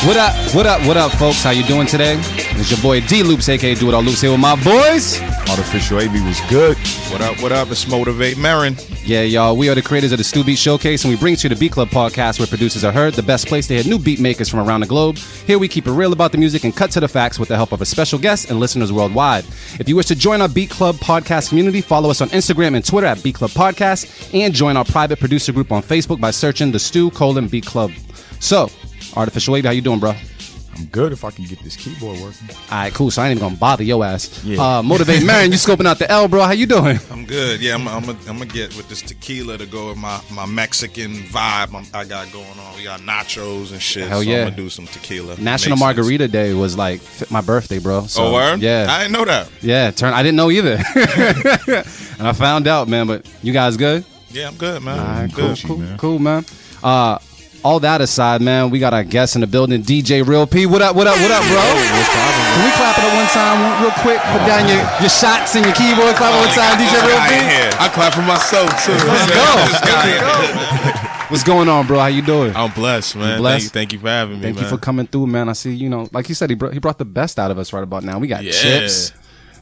What up, folks? How you doing today? It's your boy D Loops, aka Do It All Loops, here with my boys. Artificial AV was good. What up? It's Motivate Marin. Yeah, y'all, we are the creators of the Stu Beat Showcase, and we bring to you the Beat Club podcast where producers are heard, the best place to hear new beat makers from around the globe. Here we keep it real about the music and cut to the facts with the help of a special guest and listeners worldwide. If you wish to join our Beat Club podcast community, follow us on Instagram and Twitter at Beat Club Podcast, and join our private producer group on Facebook by searching the Stu:Beat Club. So, Artificial AV, how you doing, bro? I'm good if I can get this keyboard working. All right, cool. So I ain't even gonna bother your ass. Yeah. Motivate Marin, you scoping out the L, bro. How you doing? I'm good. Yeah, I'm gonna get with this tequila to go with my Mexican vibe I got going on. We got nachos and shit. Hell so yeah. I'm gonna do some tequila. National Margarita Day was like my birthday, bro. So, Oh, word? Yeah. I didn't know that. Yeah, I didn't know either. And I found out, man, but you guys good? Yeah, I'm good, man. All right, I'm good. cool, man. All that aside, man, we got our guest in the building, DJ Real P. What up, bro? Can we clap it up one time real quick? Put down your shots and your keyboard. Clap it one time, DJ Real P. I clap for myself too. Let's go. What's going on, bro? How you doing? I'm blessed, man. Blessed? Thank you for having me, Thank man. you for coming through, man. I see, like you said, he brought the best out of us right about now. We got Yeah. chips.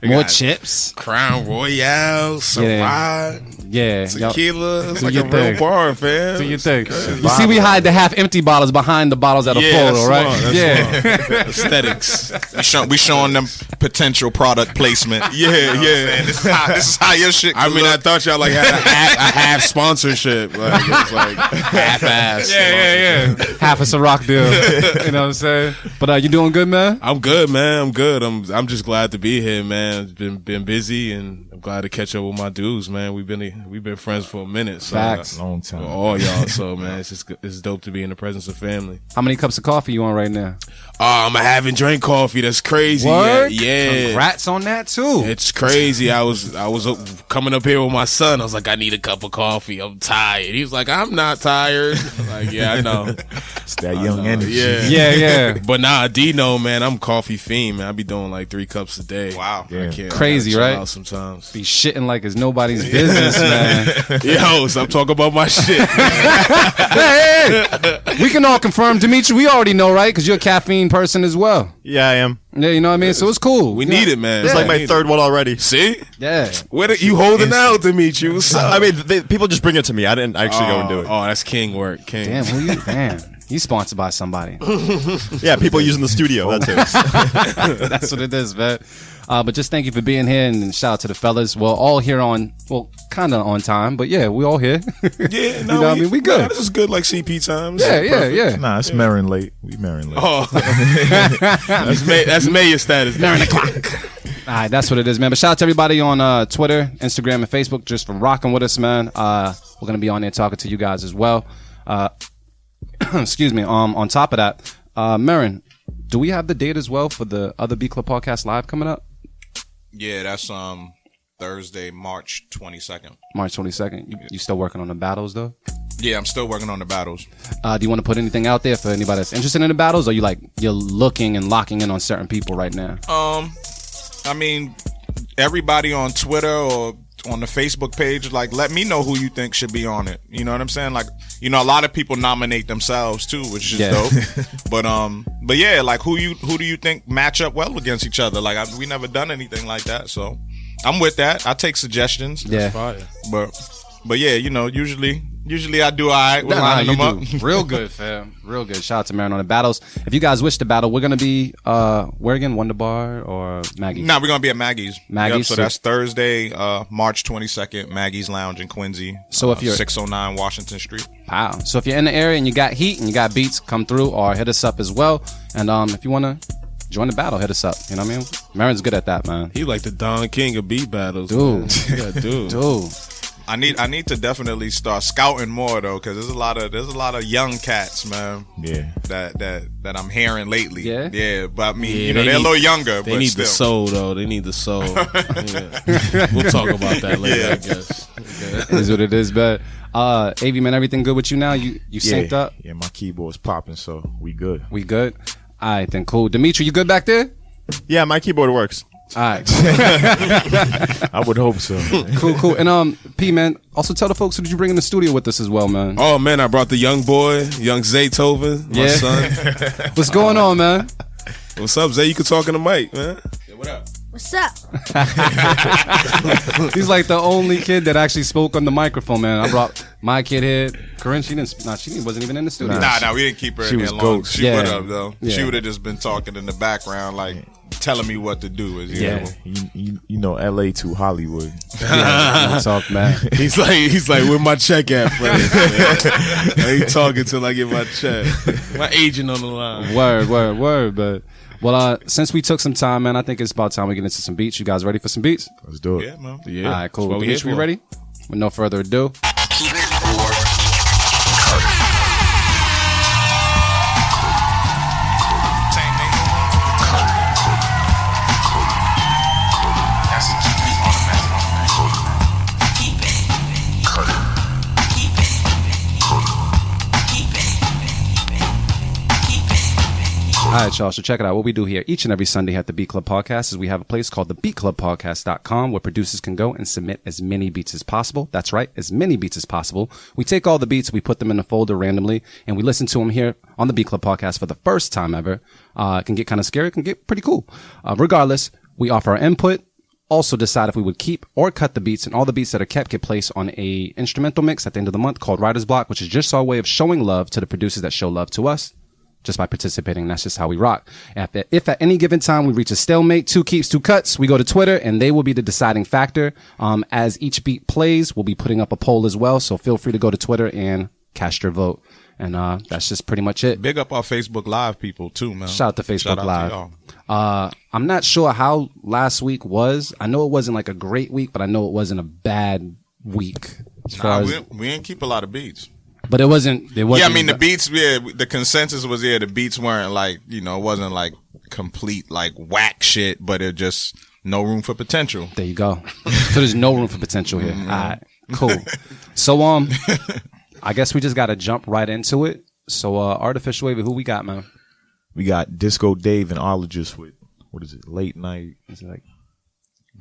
We More got chips. Crown Royale, Ciroc, Yeah. tequila. It's Do like your a thing. real bar, fam. Do you think? You see, we hide the half-empty bottles behind the bottles that are full, that's right? smart, that's smart. Aesthetics. We showing them potential product placement. Yeah. This is how your shit. I mean, I thought y'all like had a half sponsorship. Like, it was like half-ass. Yeah. Half a Ciroc deal. You know what I'm saying? But you doing good, man? I'm good, man. I'm good. I'm just glad to be here, man. It's been busy, and I'm glad to catch up with my dudes, man. We've been friends for a minute, so Facts. long time. All y'all, so man, it's dope to be in the presence of family. How many cups of coffee you on right now? I'm a haven't drank coffee. That's crazy. Word? Yeah. Congrats on that too. It's crazy. I was coming up here with my son. I was like, I need a cup of coffee. I'm tired. He was like, I'm not tired. I'm like, yeah, I know. It's that young energy. Yeah. But nah, Dino, man, I'm coffee fiend, man. I be doing like 3 cups a day. Wow. I can't. Crazy, I gotta chill right? out sometimes. Be shitting like it's nobody's business, man. Yo, stop talking about my shit. Hey. We can all confirm, Dimitri. We already know, right? Because you're a caffeine person as well. Yeah, I am. Yeah, you know what I mean. So it's cool. We need it, man. It's like my third one already. See? Yeah. Where you holding out, Dimitri? What's up? I mean, people just bring it to me. I didn't actually go and do it. Oh, that's king work. King. Damn. Who you? Damn. You sponsored by somebody. Yeah, people using the studio. That's it. That's what it is, man. But just thank you for being here, and shout out to the fellas. Well, all here kind of on time, but yeah, we all here. Yeah, You know what I mean? We good. Nah, this is good, like CP times. Yeah. Nah, it's Marin late. We Marin late. Oh, that's mayor status. All right, that's what it is, man. But shout out to everybody on Twitter, Instagram, and Facebook just for rocking with us, man. We're gonna be on there talking to you guys as well. Excuse me. On top of that, Marin, do we have the date as well for the other Beat Club podcast live coming up? Yeah, that's Thursday, March 22nd. March 22nd. You still working on the battles though? Yeah, I'm still working on the battles. Do you want to put anything out there for anybody that's interested in the battles, or you're looking and locking in on certain people right now? I mean, everybody on Twitter or on the Facebook page, like, let me know who you think should be on it. You know what I'm saying? Like, a lot of people nominate themselves too, which is dope. But yeah, like, who do you think match up well against each other? Like, we never done anything like that, so I'm with that. I take suggestions. Yeah. But yeah, usually I do all right with lining them up. Real good, fam. Real good. Shout out to Marin on the battles. If you guys wish to battle, we're gonna be where again? Wonder Bar or Maggie's? No, we're gonna be at Maggie's. Maggie's. So that's Thursday, March 22nd, Maggie's Lounge in Quincy. So if you're 609 Washington Street. Wow. So if you're in the area and you got heat and you got beats, come through or hit us up as well. And if you wanna join the battle, hit us up. You know what I mean? Marin's good at that, man. He like the Don King of beat battles, Dude. Yeah, dude. Dude. I need to definitely start scouting more though, because there's a lot of young cats, man. Yeah. That I'm hearing lately. Yeah? But I mean, Yeah, they're a little younger. They but need still. the soul, though. They need the soul. Yeah. We'll talk about that later, I guess. Okay. It is what it is, but AV, man, everything good with you now? You synced up? Yeah, my keyboard's popping, so we good. We good? All right, then cool. Dimitri, you good back there? Yeah, my keyboard works. All right. I would hope so. Cool. And P, man, also tell the folks who did you bring in the studio with us as well, man. Oh man, I brought the young boy, young Zaytoven, my son. What's going on, man? What's up, Zay? You can talk in the mic, man. Yeah, what up? What's up? He's like the only kid that actually spoke on the microphone, man. I brought my kid here. Corinne, she wasn't even in the studio. Nah, we didn't keep her She in was there long. ghost. She Yeah. would have though. Yeah. She would have just been talking in the background, like telling me what to do. As Yeah. usual. You know, LA to Hollywood. What's up, man? He's like, where my check at, friend? I ain't talking till I get my check. My agent on the line. Word. But well, since we took some time, man, I think it's about time we get into some beats. You guys ready for some beats? Let's do it. Yeah, man. Yeah. All right, cool. That's what we Dimitri, here we for. ready? With no further ado. All right, y'all. So check it out. What we do here each and every Sunday at the Beat Club Podcast is we have a place called the beatclubpodcast.com where producers can go and submit as many beats as possible. That's right, as many beats as possible. We take all the beats, we put them in a folder randomly, and we listen to them here on the Beat Club Podcast for the first time ever. It can get kind of scary. It can get pretty cool. Regardless, we offer our input. Also decide if we would keep or cut the beats, and all the beats that are kept get placed on a instrumental mix at the end of the month called Writer's Block, which is just our way of showing love to the producers that show love to us. Just by participating. That's just how we rock. If at any given time we reach a stalemate, 2 keeps, 2 cuts, we go to Twitter and they will be the deciding factor. As each beat plays, we'll be putting up a poll as well. So feel free to go to Twitter and cast your vote. And that's just pretty much it. Big up our Facebook Live people too, man. Shout out to Facebook Shout out Live. to y'all. I'm not sure how last week was. I know it wasn't like a great week, but I know it wasn't a bad week. As far Nah, as, we didn't keep a lot of beats. but it wasn't. Yeah, I mean the beats. Yeah, the consensus was the beats weren't like it wasn't like complete like whack shit, but it just no room for potential. There you go. So there's no room for potential here. All right, cool. So I guess we just got to jump right into it. So Artificial Wavy, who we got, man? We got Disco Dave and Ologist with, what is it, Late Night? Is it like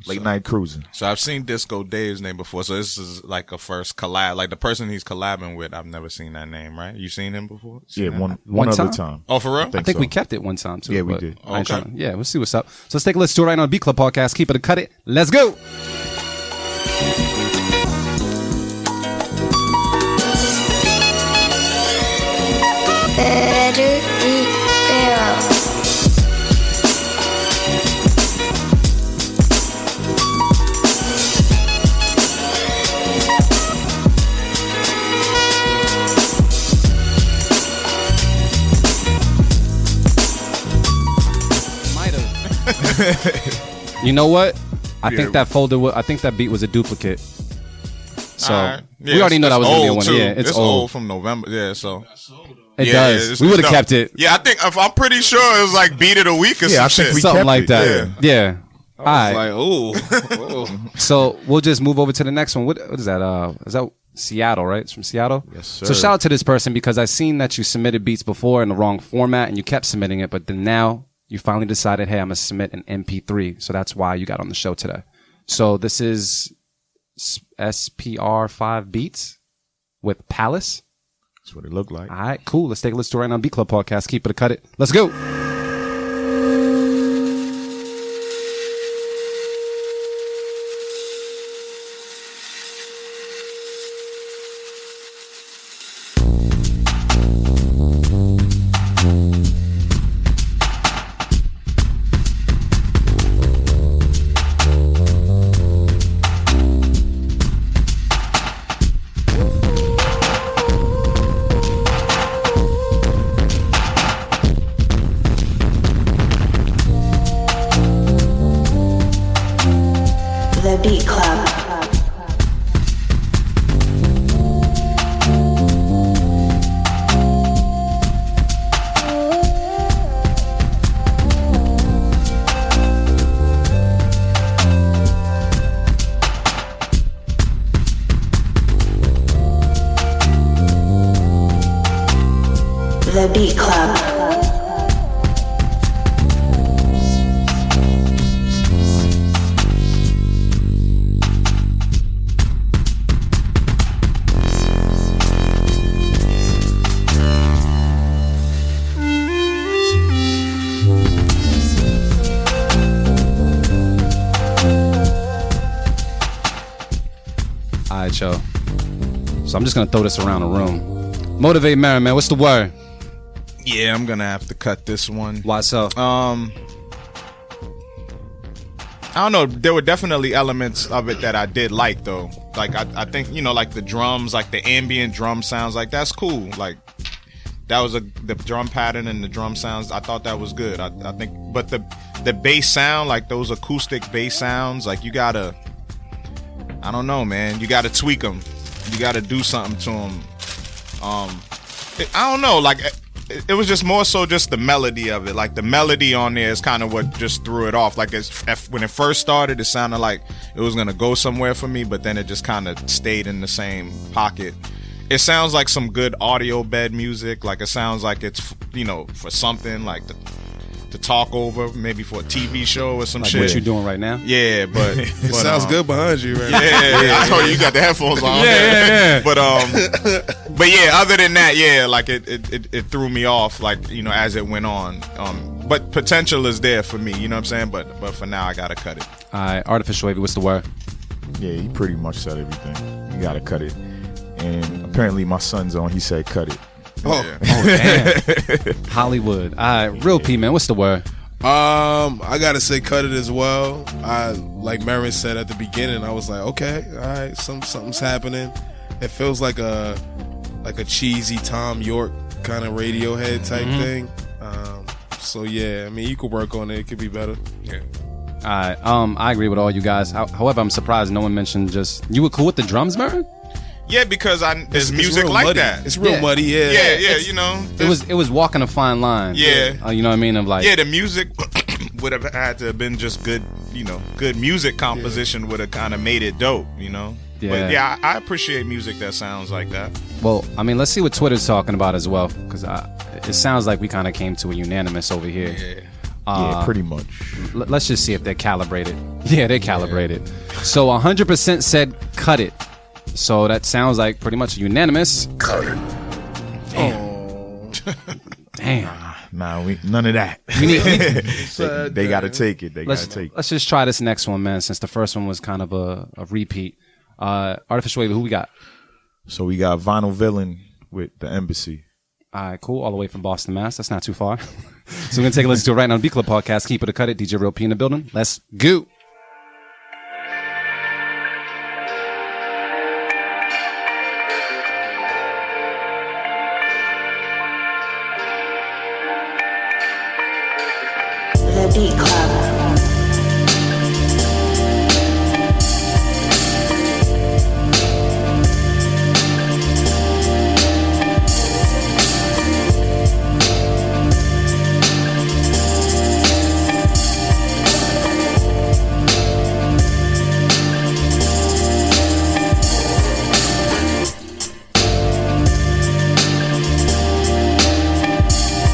Late Night Cruising? So I've seen Disco Dave's name before. So this is like a first collab. Like the person he's collabing with, I've never seen that name. Right? You seen him before? Yeah, Seen that? one other time? time. Oh, for real? I think we so. kept it one time too. Yeah, we but did. I ain't Okay. tryna- yeah, we'll see what's up. So let's take a listen to it right now on Beat Club Podcast. Keep it or cut it. Let's go. Better eat barrel. Might have. You know what? I think that I think that beat was a duplicate. So All right. Yeah, we already know that was gonna be a old, one. too. Yeah, it's old old. from November. Yeah, so It yeah, does. it's We would have dope. kept it. Yeah, I think I'm pretty sure it was like beat of the week or Yeah, some I think shit. we Something kept like it. that. Yeah. All right. Like, ooh. So we'll just move over to the next one. What is that? Is that Seattle, right? It's from Seattle? Yes, So sir. shout out to this person because I seen that you submitted beats before in the wrong format and you kept submitting it, but then now you finally decided, hey, I'm gonna submit an MP3. So that's why you got on the show today. So this is SPR5 Beats with Palace. That's what it looked like. All right, cool. Let's take a listen to it right now on Beat Club Podcast. Keep it or cut it. Let's go. The Beat Club. The Beat Club. right, yo. So I'm just gonna throw this around the room. Motivate Marin, man. What's the word? Yeah, I'm gonna have to cut this one. Why so? I don't know. There were definitely elements of it that I did like, though. Like I think like the drums, like the ambient drum sounds, like that's cool. Like that was the drum pattern and the drum sounds. I thought that was good. I think, but the bass sound, like those acoustic bass sounds, like you gotta, I don't know, man. You gotta tweak them. You gotta do something to them. I don't know. Like it was just more so just the melody of it. Like the melody on there is kind of what just threw it off. Like when it first started, it sounded like it was gonna go somewhere for me, but then it just kind of stayed in the same pocket. It sounds like some good audio bed music. Like it sounds like it's for something like to talk over, maybe for a TV show or some like shit. what you doing right now? Yeah, but It sounds good behind you, right? Yeah. I told you got the headphones on. Yeah. But yeah, other than that, yeah, like it threw me off, like as it went on. But potential is there for me, you know what I'm saying? But for now, I gotta cut it. All right, Artificial Wavy, what's the word? Yeah, he pretty much said everything. You gotta cut it. And apparently my son's on. He said cut it. Oh, Damn. Hollywood. All right, Real P, man, what's the word? I gotta say, cut it as well. Like Marin said at the beginning, I was like, okay, all right, something's happening. It feels like a cheesy Tom York kind of Radiohead type thing. So yeah, I mean, you could work on it. It could be better. yeah. All right, I agree with all you guys. However, I'm surprised no one mentioned you were cool with the drums, Marin? Yeah, because there's It's music real like muddy. that. It's real Yeah. muddy, yeah. Yeah, It was walking a fine line. Yeah. You know what I mean? Of like, Yeah, the music would have had to have been just good, good music composition would have kind of made it dope, Yeah. But yeah, I appreciate music that sounds like that. well, I mean, let's see what Twitter's talking about as well, because it sounds like we kind of came to a unanimous over here. Yeah, pretty much. Let's just see if they're calibrated. Yeah, they're calibrated. So 100% said cut it. So that sounds like pretty much unanimous. Cut it. Damn. Nah, none of that. We need, They gotta take it. They gotta take it. let's just try this next one, man, since the first one was kind of a repeat. Artificial Wavy, who we got? So we got Vinyl Villain with The Embassy. All right, cool. All the way from Boston, Mass. That's not too far. So we're going to take a listen to it right now on the B Club Podcast. Keep it or cut it. DJ Real P in the building. Let's go. The Beat Club.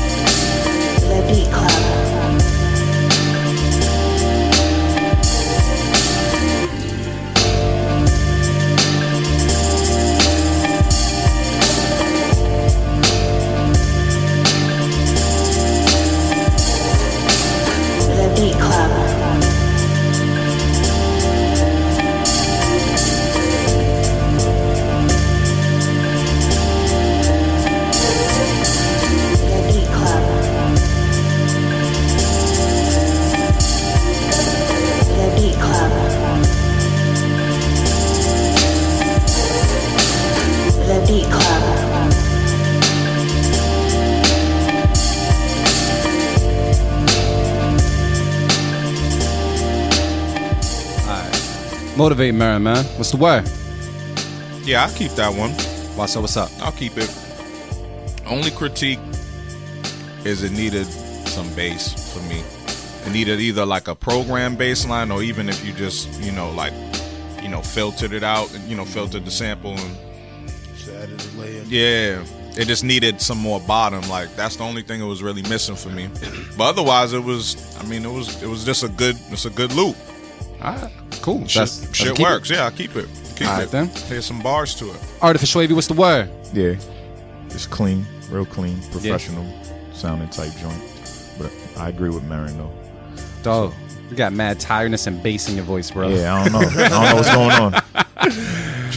The Beat Club. The Beat Club. The Beat Club. The Beat Club. The Beat Club. Motivate Marin, man. What's the word? Yeah, I'll keep that one. Why so? What's up? I'll keep it. Only critique is it needed some bass for me. It needed either like a program bass line, or even if you just, filtered it out and, filtered the sample and Just added a layer. yeah, it just needed some more bottom. Like that's the only thing it was really missing for me. But otherwise, it was just a good loop. All right, cool. Shit works. Yeah, I'll keep it. Keep All right, it. then. Here's some bars to it. Artificial Wavy, what's the word? Yeah, it's clean, real clean, professional sounding type joint. But I agree with Marin though. Dog, you got mad tiredness and bass in your voice, bro. Yeah, I don't know. I don't know what's going on.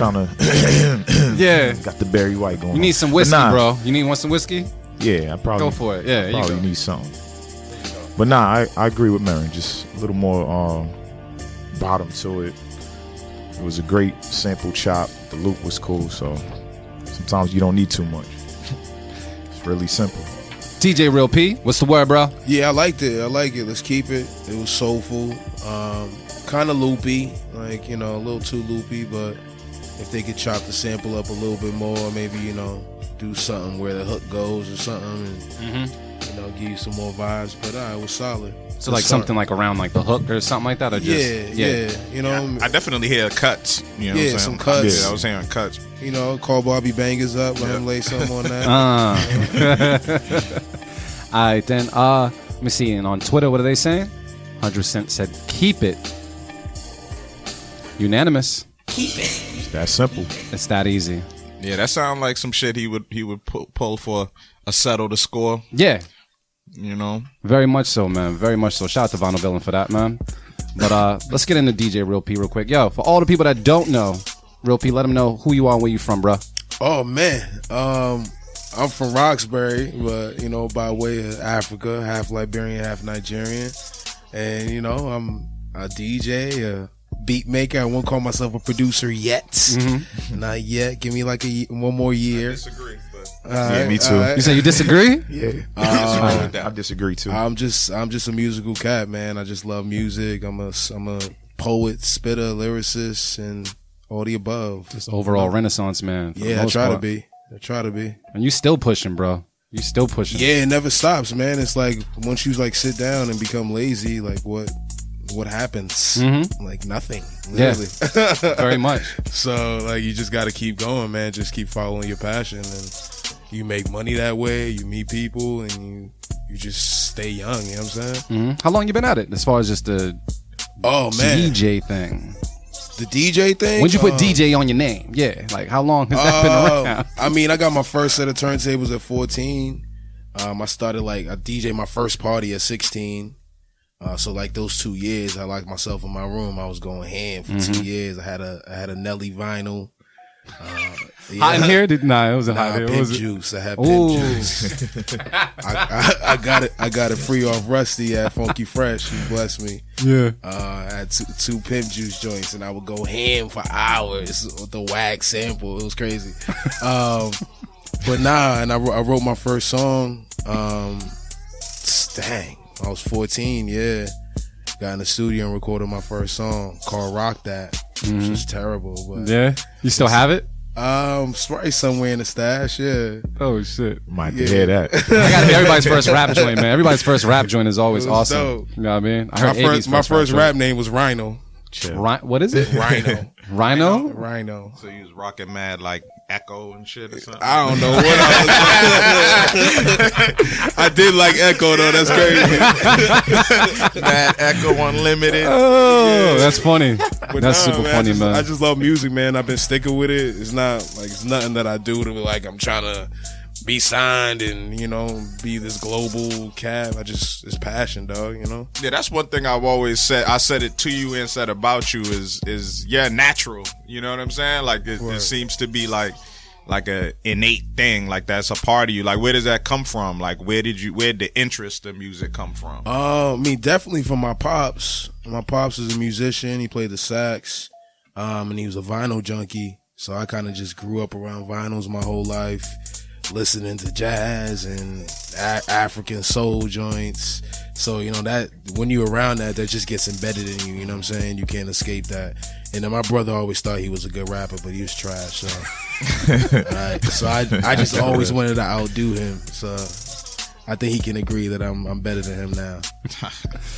trying to Yeah. got the Barry White going. You need some whiskey, bro. You need some whiskey? Yeah, I probably Go for it. Yeah, you probably go. need something. But nah, I agree with Marin. Just a little more bottom to it. It was a great sample chop. The loop was cool, so sometimes you don't need too much. It's really simple. DJ Real P, what's the word, bro? Yeah, I liked it. I like it. Let's keep it. It was soulful, kind of loopy, like, you know, a little too loopy. But if they could chop the sample up a little bit more, maybe, you know, do something where the hook goes or something, and you know, give you some more vibes. But it was solid. So like something like around like the hook or something like that, or just yeah. You know, I definitely hear cuts. You know what I'm saying? some cuts. Yeah, I was hearing cuts. You know, call Bobby Bangers up, let him lay something on that. All right, then. Let me see. And on Twitter, what are they saying? 100% said keep it. Unanimous. It's that simple. It's that easy. Yeah, that sounds like some shit he would pull for a settle to score. Yeah. You know, Very much so, man. Very much so. Shout out to Vinyl Villain for that, man. But let's get into DJ Real P real quick. Yo, for all the people that don't know, Real P, let them know who you are and where you from, bro. Oh man, I'm from Roxbury, but you know, by way of Africa, half Liberian, half Nigerian, and you know, I'm a DJ, a beat maker. I won't call myself a producer yet, not yet. Give me like one more year. disagree, but Yeah, me too. You say you disagree? Yeah, I disagree too. I'm just a musical cat, man. I just love music. I'm a poet, spitter, lyricist, and all the above. Just overall renaissance, man. for the Yeah, I most try to part. be. I try to be. And you still pushing, bro. You still pushing. Yeah, it never stops, man. It's like once you like sit down and become lazy, like what happens? Like nothing. Literally. Very much. So like you just got to keep going, man. Just keep following your passion, and you make money that way. You meet people, and you just stay young. You know what I'm saying? How long you been at it as far as just the Oh man, DJ thing? the DJ thing. When'd you put DJ on your name? Yeah, like how long has that been around? I mean, I got my first set of turntables at 14. I started like I DJ my first party at 16. So like those 2 years, I locked myself in my room. I was going ham for 2 years. I had a Nelly vinyl. Hot in here? Nah, it wasn't hot in here. What Pimp was it? Juice. I had Ooh. Pimp Juice. I got it free off Rusty at Funky Fresh. He blessed me. Yeah. I had two Pimp Juice joints, and I would go ham for hours with the wax sample. It was crazy. But and I wrote my first song. Dang, I was 14. Yeah, got in the studio and recorded my first song called "Rock That," which was terrible. But Yeah. You still have it? it's probably somewhere in the stash. Yeah. Oh shit. Might have to hear that. I gotta hear everybody's first rap joint, man. Everybody's first rap joint is always It was awesome. dope. You know what I mean? I heard My first rap name was Rhino. What is it? Rhino. Rhino? Rhino. so you was rocking mad like Echo and shit or something. I don't know what I was. I did like Echo though. That's crazy. Mad Echo Unlimited. Oh, that's funny. But That's nah, super man, funny, man. I just love music, man. I've been sticking with it. It's not like it's nothing that I do to be like I'm trying to be signed and be this global cat. It's passion, dog. Yeah, that's one thing I've always said. I said it to you and said about you is natural. You know what I'm saying? Like it seems to be like a innate thing. Like that's a part of you. Like where does that come from? Like where did the interest in music come from? I mean, definitely from my pops. My pops is a musician. He played the sax, and he was a vinyl junkie. So I kind of just grew up around vinyls my whole life, listening to jazz and African soul joints. So that when you're around that just gets embedded in you. You know what I'm saying? You can't escape that. And then my brother always thought he was a good rapper, but he was trash. So I just always wanted to outdo him. So I think he can agree that I'm better than him now.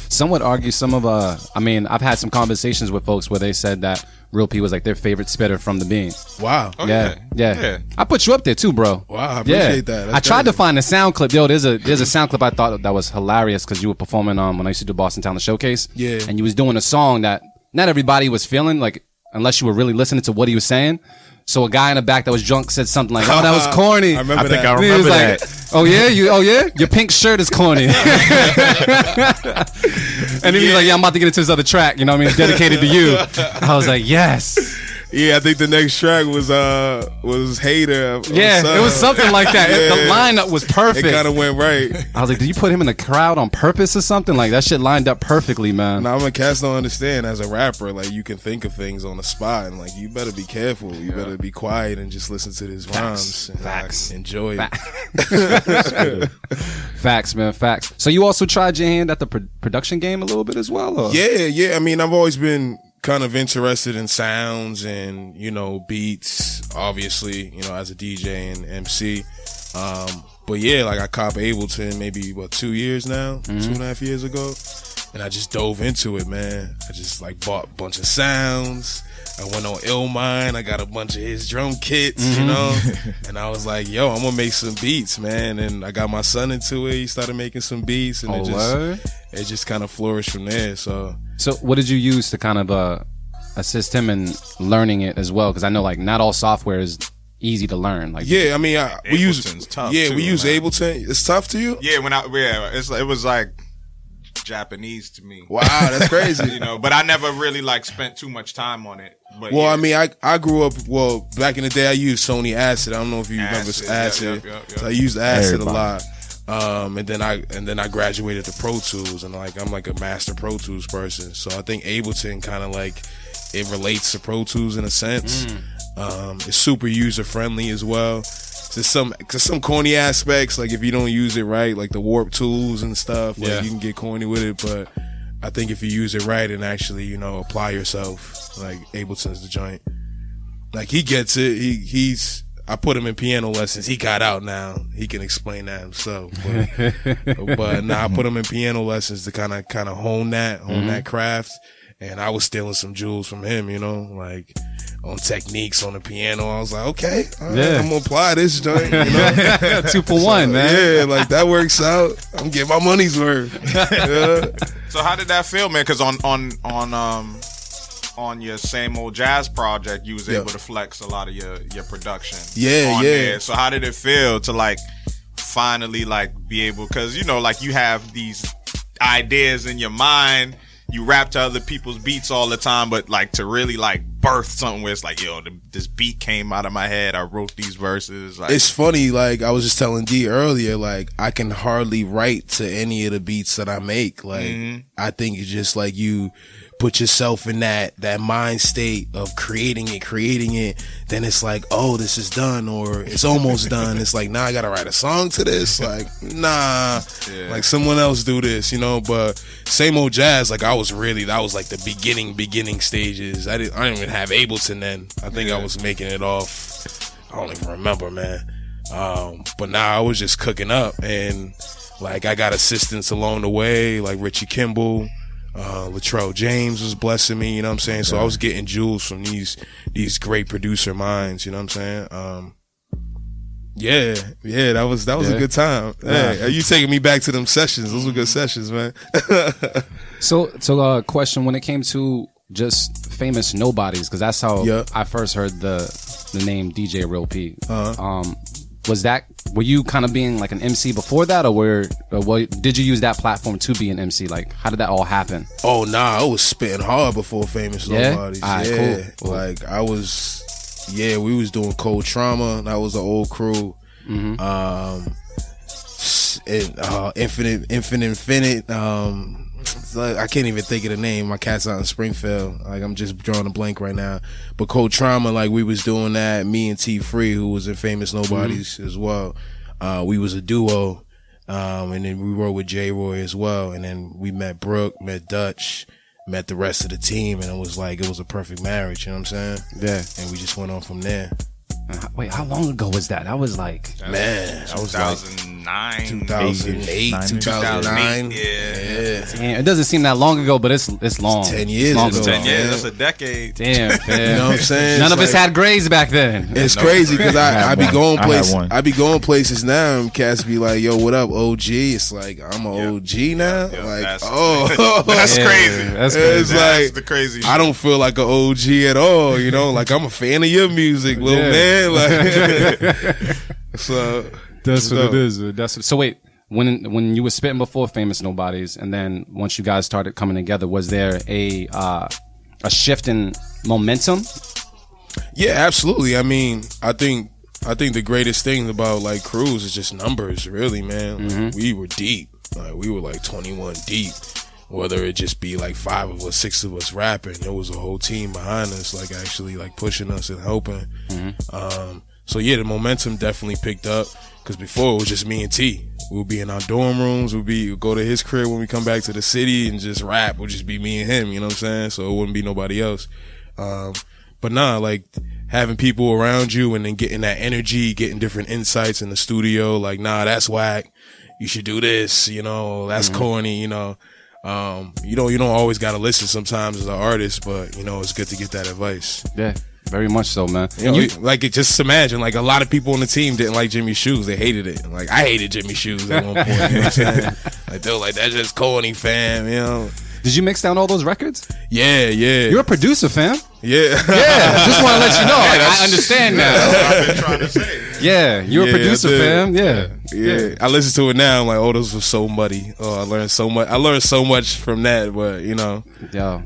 Some would argue I've had some conversations with folks where they said that Real P was like their favorite spitter from the Bean. Wow. Oh, Yeah. I put you up there too, bro. Wow, I appreciate that. That's I tried to crazy. find a sound clip. Yo, there's a sound clip I thought that was hilarious because you were performing when I used to do Boston Talent Showcase. Yeah. And you was doing a song that not everybody was feeling, like unless you were really listening to what he was saying. So a guy in the back that was drunk said something like, "Oh, that was corny." I remember I think that. I And he remember was like, that. "Oh yeah, your pink shirt is corny." And then he's like, "Yeah, I'm about to get into this other track. You know what I mean? It's dedicated to you." I was like, "Yes." Yeah, I think the next track was Hater. Yeah, it was something like that. Yeah. The lineup was perfect. It kind of went right. I was like, did you put him in the crowd on purpose or something? Like, that shit lined up perfectly, man. Now, my cats don't understand. As a rapper, like, you can think of things on the spot, and like, you better be careful. You better be quiet and just listen to his rhymes and Facts. enjoy it. Facts, man, facts. So you also tried your hand at the production game a little bit as well? Or? Yeah. I mean, I've always been kind of interested in sounds and, you know, beats, obviously, you know, as a DJ and MC. But yeah, like I cop Ableton maybe 2 years now, 2.5 years ago. And I just dove into it, man. I just like bought a bunch of sounds. I went on Illmind. I got a bunch of his drum kits, you know, and I was like, yo, I'm gonna make some beats, man. And I got my son into it. He started making some beats, and it just kind of flourished from there. So what did you use to kind of assist him in learning it as well? Because I know like not all software is easy to learn. Like, yeah, I mean, we use tough. Yeah, too, we use man. Ableton. It's tough to you. Yeah, it was like Japanese to me. Wow, that's crazy. You know, but I never really like spent too much time on it. But Well, yeah. I mean, I grew up, back in the day, I used Sony Acid. I don't know if you remember Acid, Acid. yeah. So I used Acid Everybody. a lot. And then I graduated to Pro Tools, and like I'm like a master Pro Tools person. So I think Ableton kind of like it relates to Pro Tools in a sense. It's super user friendly as well. There's some corny aspects, like if you don't use it right, like the warp tools and stuff, like you can get corny with it. But I think if you use it right and actually, you know, apply yourself, like Ableton's the joint. Like he gets it. I put him in piano lessons. He got out now. He can explain that himself. But I put him in piano lessons to kind of hone that craft. And I was stealing some jewels from him, you know, like on techniques on the piano. I was like, okay, all right, I'm gonna apply this joint, you know. 2 for 1, man. Yeah, like that works out. I'm getting my money's worth. Yeah. So how did that feel, man? Because on your Same Old Jazz project, you was able to flex a lot of your production. Yeah. There. So how did it feel to like finally like be able? Because you know, like you have these ideas in your mind. You rap to other people's beats all the time, but like to really like birth something where it's like, yo, this beat came out of my head. I wrote these verses. Like, it's funny, like I was just telling D earlier, like I can hardly write to any of the beats that I make. Like I think it's just like you put yourself in that mind state of creating it, then it's like, oh, this is done or it's almost done. It's like, nah, I gotta write a song to this. Like, nah, like someone else do this, you know. But Same Old Jazz, like that was like the beginning stages. I didn't even have Ableton then. I think I was making it off, I don't even remember, man. But now I was just cooking up, and like I got assistants along the way, like Richie Kimball. Latrell James was blessing me, you know what I'm saying? So I was getting jewels from these great producer minds, you know what I'm saying? Yeah, that was a good time. Hey, you taking me back to them sessions? Those were good sessions, man. So question, when it came to just famous nobodies, because that's how I first heard the name DJ Real P. Were you kind of being like an MC before that, or did you use that platform to be an MC? Like, how did that all happen? Oh, nah, I was spitting hard before Famous Nobodies. Right, cool. Like we was doing Cold Trauma. That was an old crew. Infinite. Like, I can't even think of the name. My cat's out in Springfield. Like, I'm just drawing a blank right now. But Cold Trauma, like, we was doing that. Me and T Free, who was in Famous Nobodies as well. We was a duo. And then we wrote with J Roy as well. And then we met Brooke, met Dutch, met the rest of the team. And it was a perfect marriage. You know what I'm saying? Yeah. And we just went on from there. Wait, how long ago was that? That was like... Man, that was 2009. 2008, 2009. Yeah. Damn, it doesn't seem that long ago, but it's long. It's 10 years long ago. 10 years, man. that's a decade. Damn, man. You know what I'm saying? None It's of us like- had grades back then. It's crazy because I be going I had places. one. I be going places now, and cats be like, "Yo, what up, OG?" It's like I'm an OG now. Yeah, like, that's- that's Yeah, crazy. that's It's crazy. like That's the crazy shit. I don't feel like an OG at all. You know, like I'm a fan of your music, little man. Like, so That's what dope. it is. So wait, when you were spitting before Famous Nobodies, and then once you guys started coming together, was there a shift in momentum Yeah, absolutely. I mean, I think the greatest thing about like Cruise is just numbers, really, man. Like, we were deep. Like, we were like 21 deep. Whether it just be like 5 of us, 6 of us rapping, there was a whole team behind us, like actually like pushing us and helping. So yeah, the momentum definitely picked up because before it was just me and T. We would be in our dorm rooms. We'd go to his crib when we come back to the city and just rap. It would just be me and him, you know what I'm saying? So it wouldn't be nobody else. But nah, like having people around you and then getting that energy, getting different insights in the studio, like, nah, that's whack. You should do this, you know, that's corny, you know. You don't always gotta listen sometimes as an artist, but you know, it's good to get that advice. Yeah, very much so, man. You know, like just imagine, like a lot of people on the team didn't like Jimmy Shoes. They hated it. Like I hated Jimmy Shoes at one point. You know what I'm saying? Like they were like, that's just corny, fam. You know. Did you mix down all those records? Yeah. You're a producer, fam. Yeah. Yeah. Just want to let you know. Like, I understand now. That's what I've been trying to say. Yeah, you're a producer, fam. Yeah. I listen to it now. I'm like, oh, those were so muddy. Oh, I learned so much. I learned so much from that, but you know,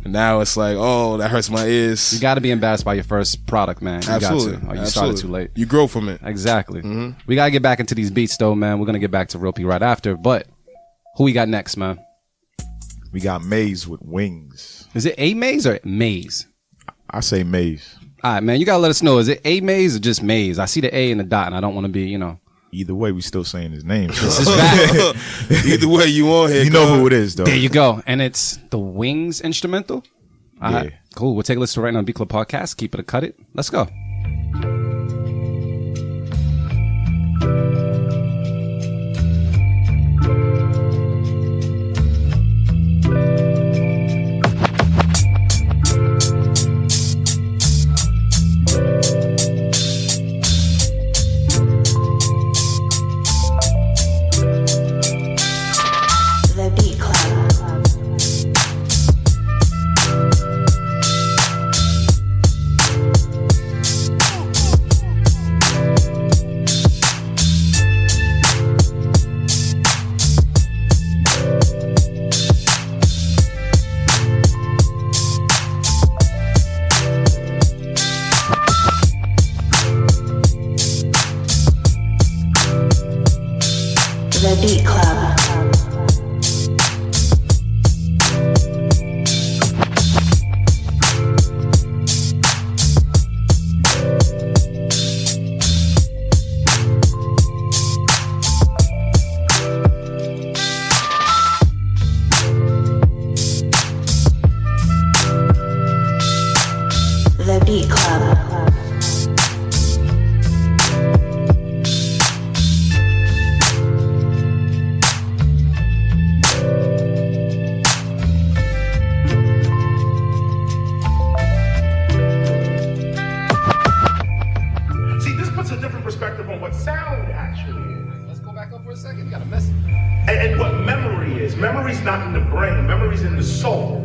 now it's like, oh, that hurts my ears. You got to be embarrassed by your first product, man. You Absolutely. got to. Or you started too late. You grow from it. Exactly. We got to get back into these beats, though, man. We're gonna get back to Real P right after. But who we got next, man? We got Maze with Wings. Is it A Maze or Maze? I say Maze. All right, man. You gotta let us know. Is it A Maze or just Maze? I see the A and the dot, and I don't want to be, you know. Either way, we still saying his name. This is fact. Either way, you on here. You know who it is, though. There you go. And it's the Wings instrumental. All Yeah. right, cool. We'll take a listen right now on Beat Club Podcast. Keep it or cut it. Let's go. The Beat Club. The Beat Club. The Beat Club. See, this puts a different perspective on what sound actually is. Let's go back up for a second. You got a message. And what memory is. Memory's not in the brain, memory's in the soul.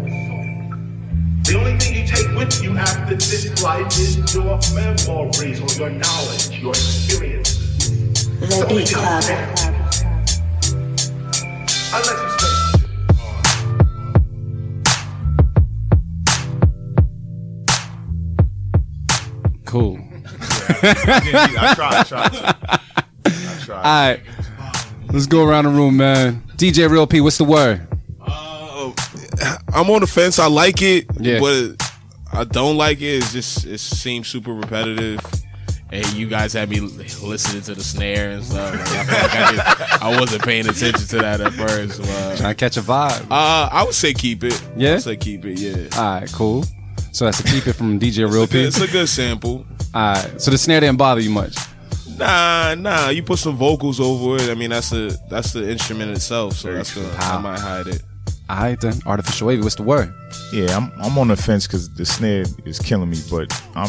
The only thing you take with you after this life is your memories or your knowledge, your experiences. The Beat Club. Unless you spend Cool. I tried. All right. Let's go around the room, man. DJ Real P, what's the word? I'm on the fence. I like it, Yeah. but I don't like it. It seems super repetitive. And you guys had me listening to the snare and stuff. Like, I feel like I wasn't paying attention to that at first. But, Trying to catch a vibe. I would say keep it. Yeah? I would say keep it. Yeah. All right, cool. So that's a keep it from DJ Real P. It's a good sample. All right. So the snare didn't bother you much. Nah. You put some vocals over it. I mean, that's the instrument itself. So I might hide it. All right, then. Artificial Wavy, what's the word? Yeah, I'm on the fence because the snare is killing me, but I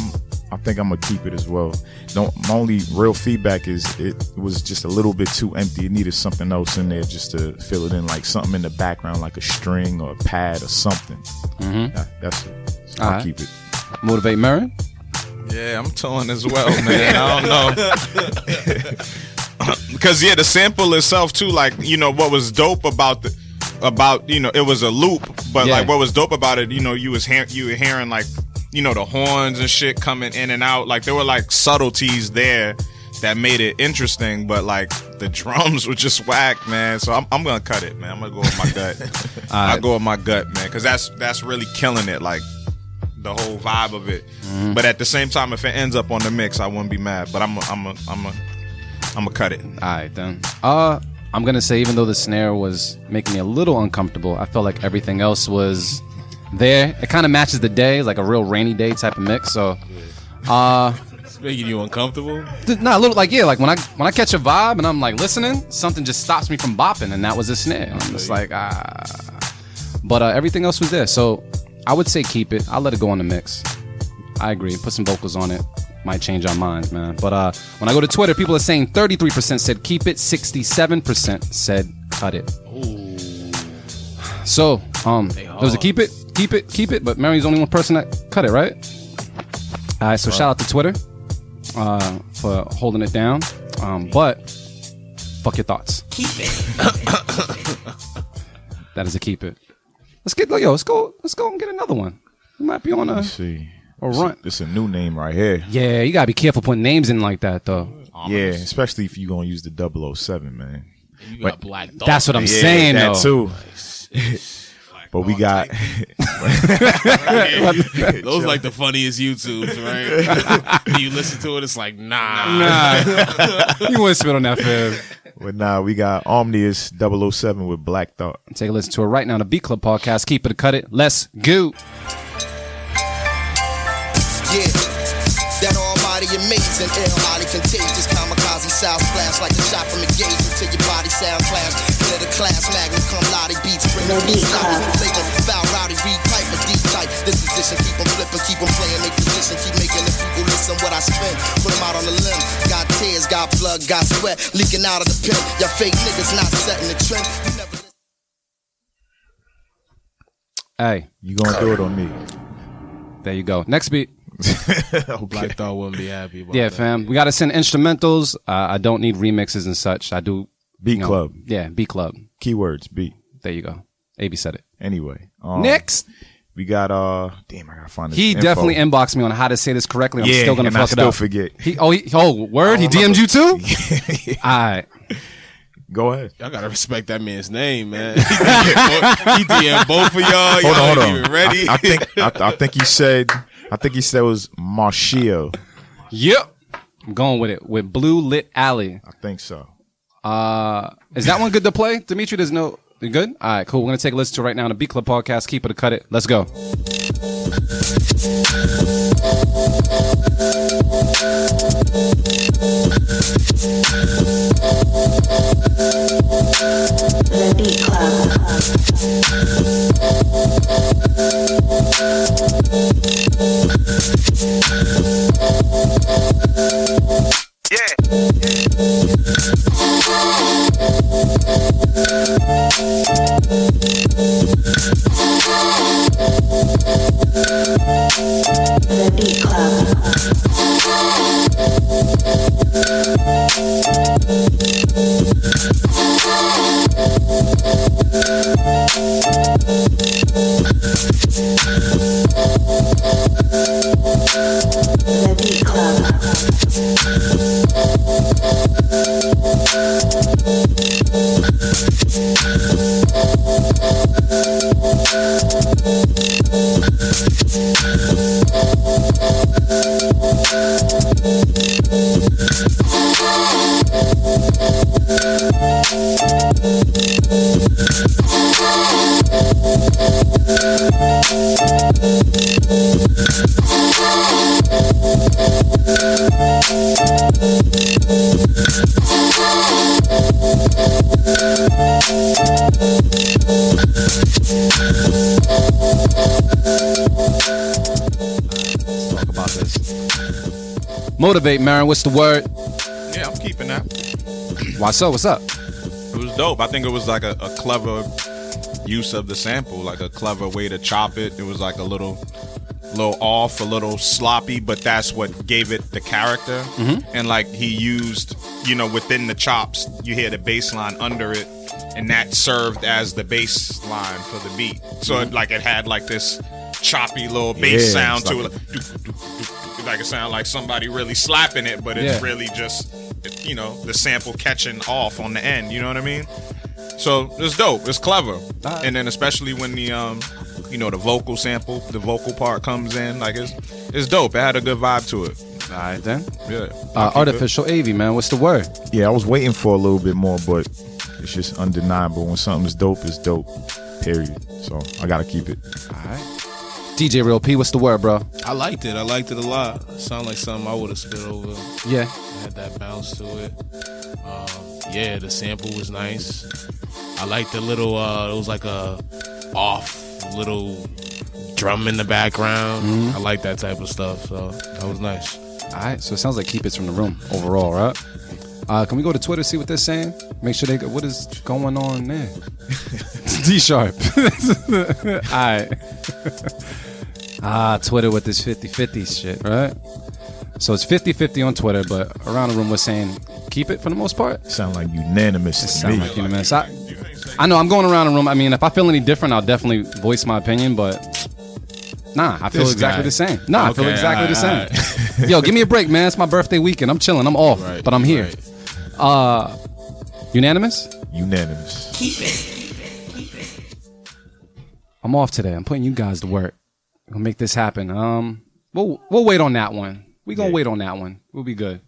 think I'm gonna keep it as well. My only real feedback is it was just a little bit too empty. It needed something else in there just to fill it in, like something in the background, like a string or a pad or something. That's it. So I'll Alright. keep it. Motivate Marin? Yeah, I'm torn as well, man. I don't know. Because, the sample itself, too, like, what was dope about it was a loop, but Yeah. like what was dope about it, you were hearing like the horns and shit coming in and out. Like there were like subtleties there that made it interesting, but like the drums were just whack, man. So I'm gonna cut it, man. I'm gonna go with my gut. I'll go with my gut, man, because that's really killing it, like the whole vibe of it. Mm-hmm. But at the same time, if it ends up on the mix, I wouldn't be mad. But I'm gonna cut it. All right, then. I'm going to say, even though the snare was making me a little uncomfortable, I felt like everything else was there. It kind of matches the day, like a real rainy day type of mix. So, It's making you uncomfortable? a little like, yeah, like when I catch a vibe and I'm like listening, something just stops me from bopping, and that was a snare. I'm just like, But everything else was there. So I would say keep it. I'll let it go on the mix. I agree. Put some vocals on it. Might change our minds, man. But when I go to Twitter, people are saying 33% said keep it, 67% said cut it. Ooh. So, it was a keep it, but Mary's the only one person that cut it, right? All right, so shout out to Twitter for holding it down. But fuck your thoughts. Keep it. That is a keep it. Let's go and get another one. We might be on Let's see. a run. It's a new name right here. Yeah, you gotta be careful putting names in like that, though. Yeah, especially if you're gonna use the 007, man. You got Black Dog. That's what I'm Yeah, saying, that though. too. But we got Those like the funniest YouTubes, right? You listen to it, it's like, nah. You wouldn't spit on that, fam. but nah, we got Omnius 007 with Black Thought. Take a listen to it right now on the Beat Club podcast. Keep it or cut it. Let's go. Yeah, that almighty amazing, ill, highly contagious, kamikaze style splash like a shot from a gauge until your body sound clash. Hit the class, magna cum laude beats, bring the beat style, flavor, foul, rowdy, read pipe, a deep tight. This position, keep them flipping, keep them playing, make position, keep making the people listen what I spin. Put them out on the limb, got tears, got blood, got sweat, leaking out of the pen. Y'all fake niggas not setting the trend. You never listen. Hey, You gonna do it on me? there you go. Next beat. Black Dog wouldn't be happy about Yeah, that. fam. We got to send instrumentals. I don't need remixes and such. I do. Beat Club. Yeah, Beat Club. Keywords, beat. There you go. AB said it. Anyway. Next. We got damn, I gotta find this He info. definitely inboxed me on how to say this correctly. I'm Yeah, still gonna and I fuck it still up. forget. Word? He DM'd you too? All right. Go ahead. Y'all gotta respect that man's name, man. He DM both of y'all. Y'all Hold ain't on. even ready. I think he said it was Marshall. Yep. I'm going with it. With Blue Lit Alley. I think so. Is that one good to play? Dimitri, there's no... You good? All right, cool. We're going to take a listen to it right now on the Beat Club podcast. Keep it or cut it. Let's go. The Beat Club. The Beat Club. The Beat Club. Let's talk about this. Motivate, Marin. What's the word? Yeah, I'm keeping that. Why so? What's up? It was dope. I think it was like a clever use of the sample, like a clever way to chop it. It was like a little off, a little sloppy, but that's what gave it the character. Mm-hmm. And like he used, within the chops, you hear the bass line under it, and that served as the bass line for the beat. So it had like this choppy little bass Yeah, sound it's to like it. Like, like it sound like somebody really slapping it, but it's really just, you know, the sample catching off on the end. You know what I mean? So it's dope. It's clever. And then especially when the you know, the vocal sample, the vocal part comes in, like it's dope. It had a good vibe to it. All right, then. Yeah. Artificial AV, man. What's the word? Yeah, I was waiting for a little bit more, but it's just undeniable. When something's dope, it's dope. Period. So I gotta keep it. All right. DJ Real P, what's the word, bro? I liked it. I liked it a lot. It sounded like something I would have spit over. Yeah. It had that bounce to it. Yeah, the sample was nice. I like the little, it was like a off little drum in the background. I like that type of stuff, so that was nice. All right, so it sounds like keep it's from the room overall, right? Can we go to Twitter, see what they're saying? Make sure what is going on there? D Sharp. All right. Twitter with this 50-50 shit, right? So it's 50-50 on Twitter, but around the room we're saying keep it for the most part. Sound like unanimous to Sound me. like unanimous. I know I'm going around the room. I mean, if I feel any different, I'll definitely voice my opinion, but nah, I feel This exactly guy. the same. Nah, I feel Okay, exactly the same. alright. Yo, give me a break, man. It's my birthday weekend. I'm chilling. I'm off, Right, but I'm here. right. Unanimous? Unanimous. I'm off today. I'm putting you guys to work. We'll make this happen. We'll wait on that one. We're gonna wait on that one. We'll be good.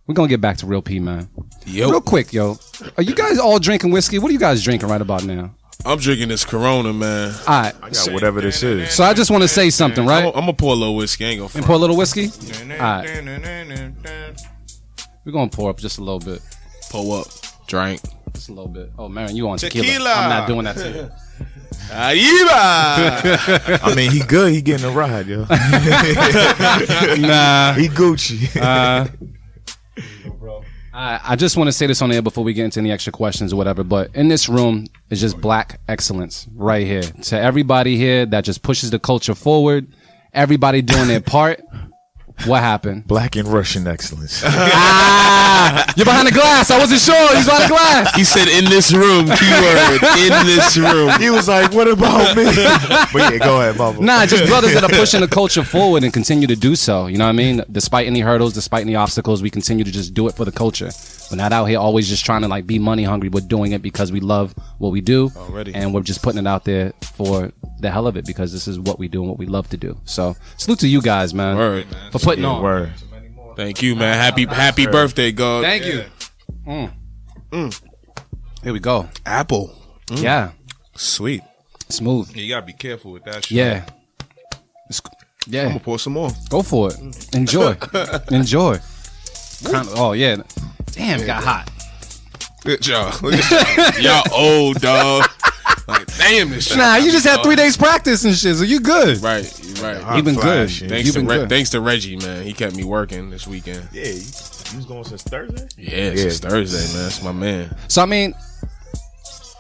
We're gonna get back to Real P, man. Real quick, yo. Are you guys all drinking whiskey? What are you guys drinking right about now? I'm drinking this Corona, man. All right. I got whatever this is. So I just want to say something, right? I'm gonna pour a little whiskey. I ain't gonna And front. pour a little whiskey? All right. We're gonna pour up just a little bit. Pull up. Drink. Just a little bit. Oh, Marin, you on tequila. Tequila. I'm not doing that to you. Arriba! I mean, he good. He getting a ride, yo. Nah. He Gucci. I just want to say this on air before we get into any extra questions or whatever, but in this room is just black excellence right here. To everybody here that just pushes the culture forward, everybody doing their part. What happened? Black and Russian excellence. You're behind the glass. I wasn't sure. He's behind the glass. He said in this room, keyword, in this room. He was like, what about me? But yeah, go ahead, Bubba. Nah, just brothers that are pushing the culture forward and continue to do so. You know what I mean? Despite any hurdles, despite any obstacles, we continue to just do it for the culture. We're not out here always just trying to like be money hungry. We're doing it because we love what we do. Already. And we're just putting it out there for the hell of it because this is what we do and what we love to do. So salute to you guys, man. Word. For putting on. Word. Thank you, man. Happy birthday, God. Thank you. Here we go. Apple. Yeah. Sweet. Smooth. Yeah, you gotta be careful with that shit. Yeah. I'm Yeah. gonna pour some more. Go for it. Enjoy. Enjoy. Oh, yeah. Damn, it got hot. Good job. Look at y'all. Y'all old, dog. Like, damn this shit. Nah, you just had 3 days practice and shit, so you good. Right, you're right. You've been good. flashing. Thanks You've to, been good. thanks to Reggie, man. He kept me working this weekend. Yeah, you was going since Thursday? Yeah, it's Thursday, man. That's my man. So, I mean,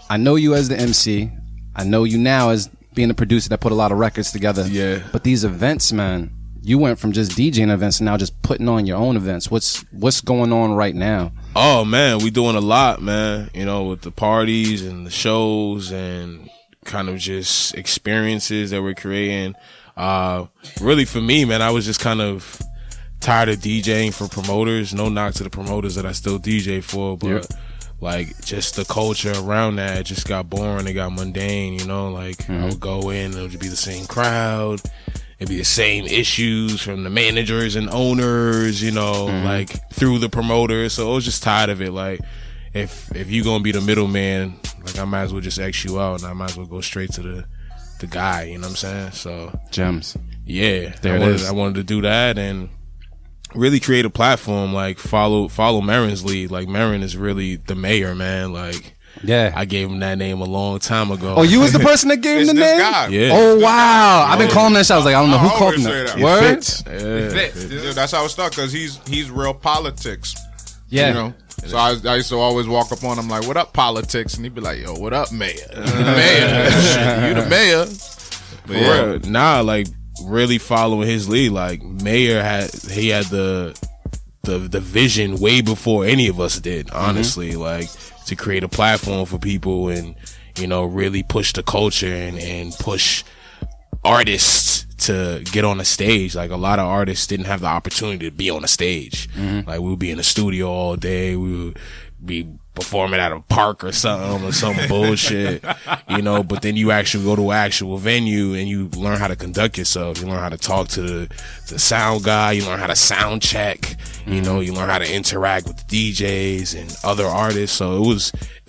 I know you as the MC. I know you now as being the producer that put a lot of records together. Yeah. But these events, man, you went from just DJing events to now just putting on your own events. What's going on right now? Oh, man, we doing a lot, man. You know, with the parties and the shows and kind of just experiences that we're creating. Really, for me, man, I was just kind of tired of DJing for promoters. No knock to the promoters that I still DJ for, but like just the culture around that just got boring. It got mundane, you know. Like I would go in, it would be the same crowd. It'd be the same issues from the managers and owners, you know, like through the promoters. So I was just tired of it. Like if you gonna be the middleman, like I might as well just X you out, and I might as well go straight to the guy. You know what I'm saying? So Gems. yeah, There it is. I wanted to do that and really create a platform. Like follow Marin's lead. Like Marin is really the mayor, man. Like Yeah. I gave him that name a long time ago. Oh, you was the person that gave him It's the this name? guy. Yeah. Oh, wow. I've been calling that shit. I was like, I don't know who I called him always that. say that. Word? Fits. Yeah, that's how it started because he's real politics. Yeah. You know? So I used to always walk up on him like, "What up, politics?" And he'd be like, "Yo, what up, mayor? Mayor, shit, you the mayor." For real. Nah, like really following his lead. Like Mayor had the vision way before any of us did, honestly. Like to create a platform for people and, you know, really push the culture and push artists to get on a stage. Like a lot of artists didn't have the opportunity to be on a stage. Like we would be in the studio all day. We would be performing at a park or something or some bullshit, you know, but then you actually go to an actual venue and you learn how to conduct yourself. You learn how to talk to the sound guy. You learn how to sound check, you know, you learn how to interact with the DJs and other artists. So it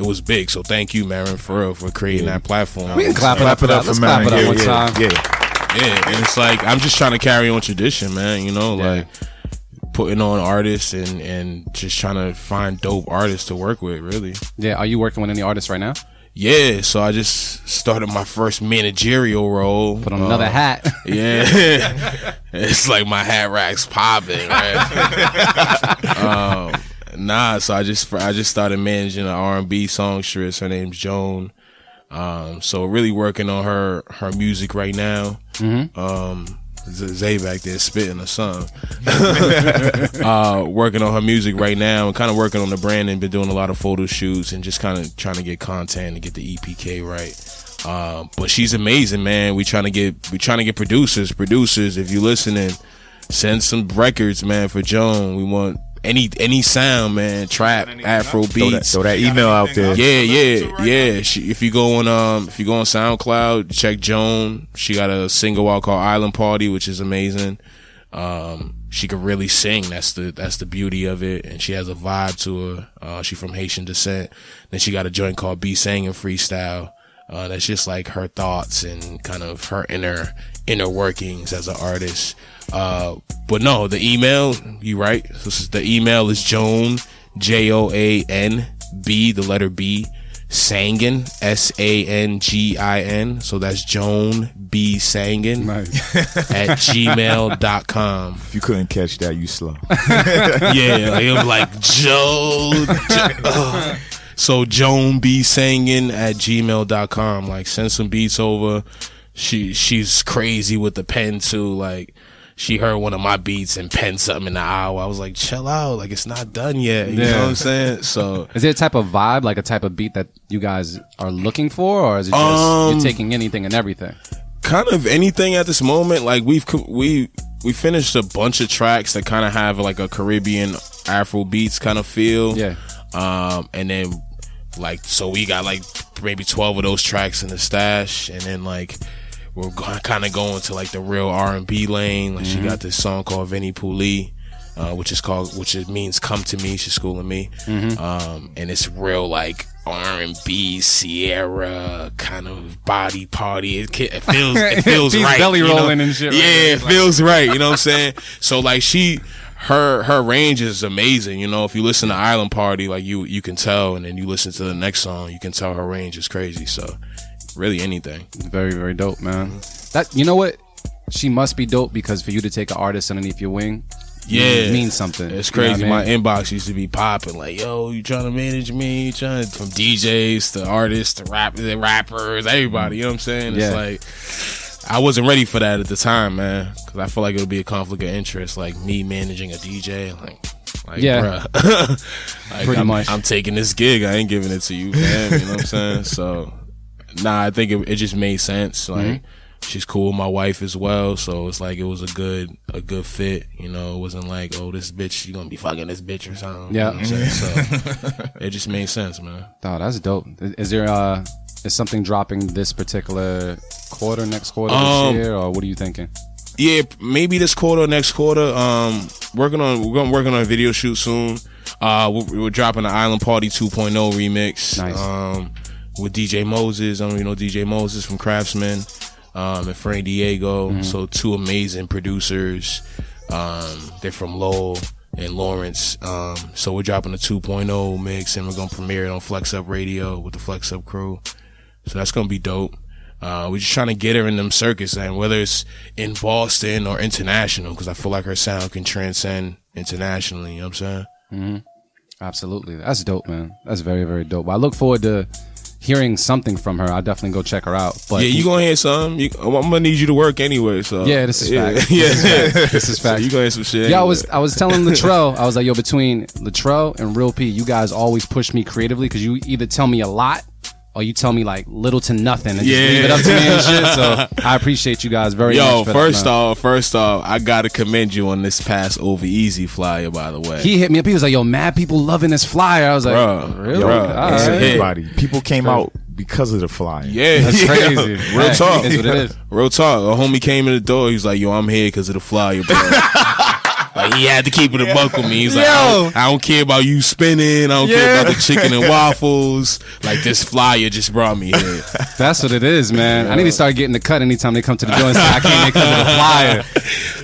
was big. So thank you, Marin, for real, for creating that platform. We can clap it up for that. Let's clap it up one time. Yeah, and it's like, I'm just trying to carry on tradition, man, you know, like putting on artists and just trying to find dope artists to work with, really. Yeah, are you working with any artists right now? Yeah, so I just started my first managerial role. Put on another hat. Yeah. It's like my hat rack's popping, right? So I just started managing an R&B songstress. Her name's Joan. So really working on her music right now. Zay back there spitting or something. Working on her music right now and kind of working on the branding. Been doing a lot of photo shoots and just kind of trying to get content and get the EPK right. But she's amazing, man. We trying to get producers. If you listening, send some records, man, for Joan. We want any sound, man, trap, Afro beats. Throw that email out there. Yeah. If you go on SoundCloud, check Joan. She got a single out called Island Party, which is amazing. She can really sing. That's the beauty of it. And she has a vibe to her. She from Haitian descent. Then she got a joint called Be Singing Freestyle. That's just like her thoughts and kind of her inner workings as an artist. But no, the email, you right. The email is Joan, Joanb, the letter B, Sangin, Sangin. So that's Joan B Sangin at gmail.com. If you couldn't catch that, you slow. Yeah, it was like Joe. So Joan B Sangin at gmail.com. Like, send some beats over. She's crazy with the pen too. Like, she heard one of my beats and penned something in the hour. I was like, chill out. Like, it's not done yet. You know what I'm saying? So, is there a type of vibe, like a type of beat that you guys are looking for, or is it just you're taking anything and everything? Kind of anything at this moment. Like, we finished a bunch of tracks that kind of have like a Caribbean Afro beats kind of feel. Yeah. And then like, so we got like maybe 12 of those tracks in the stash, and then like, we're kind of going to like the real R&B lane. Like, she got this song called Vinnie Poolee, which means come to me. She's schooling me. And it's real like R&B, Sierra kind of body party. It feels right. Belly rolling and shit. Yeah, it feels right. You know what I'm saying? So like, her range is amazing. You know, if you listen to Island Party, like you can tell, and then you listen to the next song, you can tell her range is crazy. So really anything. Very, very dope, man. That, you know what? She must be dope, because for you to take an artist underneath your wing, it means something. It's crazy. You know what I mean? My inbox used to be popping like, yo, you trying to manage me? From DJs to artists to rappers, everybody. You know what I'm saying? It's like, I wasn't ready for that at the time, man, because I feel like it would be a conflict of interest, like me managing a DJ. Like bruh. Like, pretty much. I'm taking this gig. I ain't giving it to you, man. You know what I'm saying? So, I think it just made sense. Like, she's cool with my wife as well, so it's like it was a good fit. You know, it wasn't like, oh, this bitch, you gonna be fucking this bitch or something. Yeah. You know what I'm saying? So it just made sense, man. Oh, that's dope. Is there is something dropping this particular quarter, next quarter, this year, or what are you thinking? Yeah, maybe this quarter, next quarter. We're gonna work on a video shoot soon. We're dropping the Island Party 2.0 remix. Nice. With DJ Moses. I don't even know DJ Moses from Craftsman, and Frank Diego. So two amazing producers. They're from Lowell and Lawrence. So we're dropping a 2.0 mix, and we're gonna premiere it on Flex Up Radio with the Flex Up crew. So that's gonna be dope. We're just trying to get her in them circuits, and whether it's in Boston or international, because I feel like her sound can transcend internationally. You know what I'm saying? Absolutely. That's dope, man. That's very, very dope. I look forward to hearing something from her. I'll definitely go check her out. But yeah, you gonna hear some. I'm gonna need you to work anyway. So yeah, this is fact. This is fact. So you gonna hear some shit. Yeah, anyway. I was telling Latrell, I was like, yo, between Latrell and Real P, you guys always push me creatively, because you either tell me a lot or you tell me like little to nothing and just leave it up to me and shit. So I appreciate you guys very much. Yo, for first that, off, I gotta commend you on this past Over Easy flyer, by the way. he hit me up. He was like, "Yo, mad people loving this flyer." I was like, Bro, "Really? Yo, All it's right." everybody. People came out because of the flyer. Yeah, That's crazy. Real Hey, talk. it is what it is. Real talk. A homie came in the door. He's like, "Yo, I'm here because of the flyer, bro." Like, he had to keep it a buck with me. He's like, I don't care about you spinning. I don't care about the chicken and waffles. Like, this flyer just brought me here. That's what it is, man. I need to start getting the cut anytime they come to the door and say I can't make because of the flyer.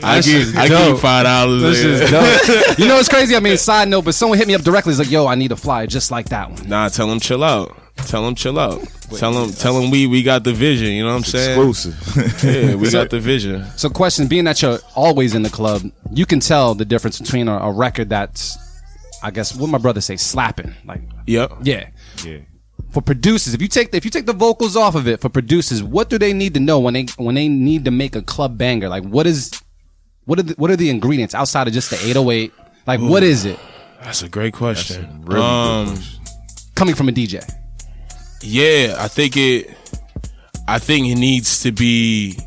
I give you $5. This is dope. You know what's crazy? I mean, side note, but someone hit me up directly. He's like, "Yo, I need a flyer just like that one." Nah, tell him chill out. Tell him chill out. Tell him we got the vision. You know what I'm saying? Exclusive. Yeah, we got the vision. So, question: being that you're always in the club, you can tell the difference between a record that's, I guess, what my brother say, slapping. Like, Yep. yeah. For producers, if you take the vocals off of it, for producers, what do they need to know when they need to make a club banger? Like, what are the ingredients outside of just the 808? Like, what is it? That's a great question. Really good question. Coming from a DJ. Yeah, I think it needs to be.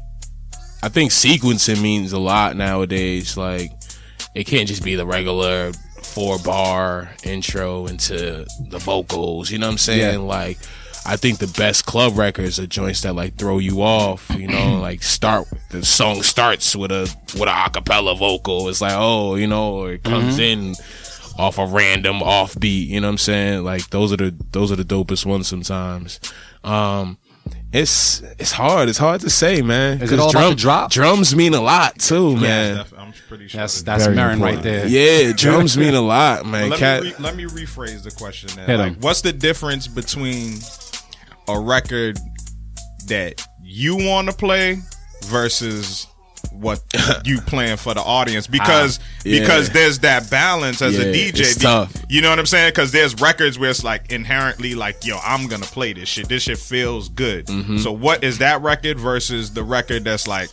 I think sequencing means a lot nowadays. Like, it can't just be the regular 4-bar intro into the vocals. You know what I'm saying? Yeah. Like, I think the best club records are joints that like throw you off. You know, like the song starts with a acapella vocal. It's like, oh, you know, or it comes in off a random offbeat, you know what I'm saying? Like, those are the dopest ones sometimes. It's hard to say, man. Is it all about the drop? Drums mean a lot too, man. I'm pretty sure. That's Very Marin right important. there. Yeah, drums mean a lot, man. Let me rephrase the question then. Hit Like, 'em. what's the difference between a record that you want to play versus what you playing for the audience? Because there's that balance as a DJ. It's tough. You know what I'm saying? Because there's records where it's like inherently like, yo, I'm gonna play this shit. This shit feels good. So what is that record versus the record that's like,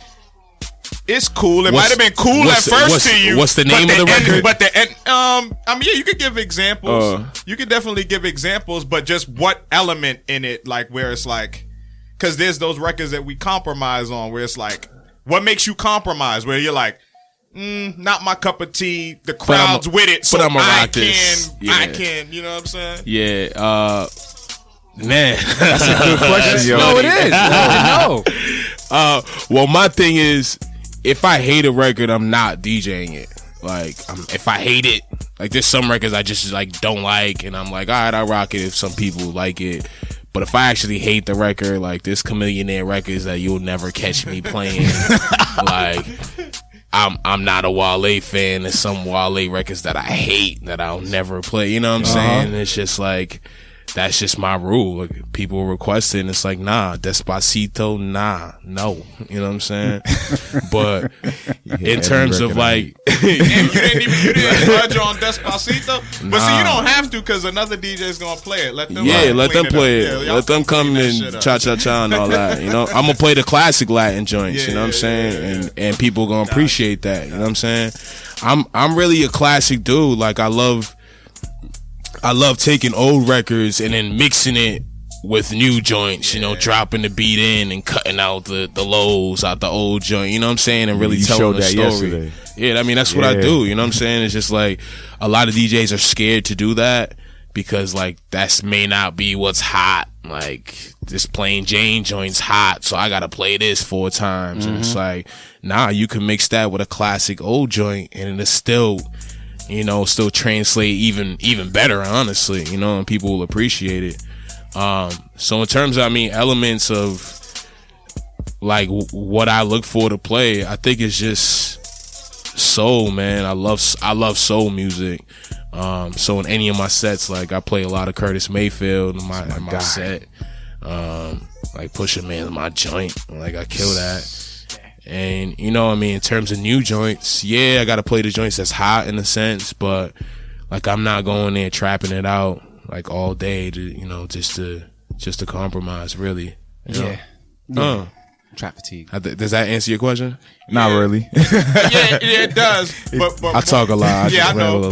it's cool. It might have been cool at first to you. What's the name of the record? But the end, I mean, yeah, you could give examples. You could definitely give examples, but just what element in it, like where it's like, because there's those records that we compromise on, where it's like, what makes you compromise? Where you're like, not my cup of tea. The crowd's with it, so but I'ma I rock this. can, Yeah. I can. You know what I'm saying? Yeah, man, that's a good question, yo. No, it is. No. well, my thing is, if I hate a record, I'm not DJing it. Like, if I hate it, like, there's some records I just like don't like, and I'm like, all right, I'll rock it if some people like it. But if I actually hate the record, like, there's Chameleonaire records that you'll never catch me playing. Like, I'm not a Wale fan. There's some Wale records that I hate that I'll never play. You know what I'm saying? It's just like, that's just my rule. Like, people request it, and it's like, nah, Despacito, nah, no. You know what I'm saying? But in terms of like, you didn't budge on Despacito, but see, you don't have to because another DJ's gonna play it. Let them, let them play it. Yeah, Let them come clean that and shit up. cha-cha-cha and all that. You know, I'm gonna play the classic Latin joints. You know what I'm saying? And people gonna appreciate that. You know what I'm saying? I'm really a classic dude. Like, I love taking old records and then mixing it with new joints, you know, dropping the beat in and cutting out the lows out the old joint, you know what I'm saying, and really You telling showed the that story. yesterday. Yeah, I mean, that's what I do, you know what I'm saying? It's just like, a lot of DJs are scared to do that because, like, that may not be what's hot. Like, this plain Jane joint's hot, so I gotta play this 4 times. And it's like, nah, you can mix that with a classic old joint and it's still, you know, still translate even better, honestly, you know, and people will appreciate it. So in terms of, I mean, elements of like what I look for to play, I think it's just soul, man. I love soul music. So in any of my sets, like, I play a lot of Curtis Mayfield in my set. Like, Pusha Man, my joint. Like, I kill that. And, you know, I mean, in terms of new joints, yeah, I got to play the joints that's hot in a sense, but, like, I'm not going there trapping it out, like, all day to, you know, just to compromise, really. You know? Trap fatigue. Does that answer your question? Not really. Yeah, it does. But I talk a lot. Yeah, I know.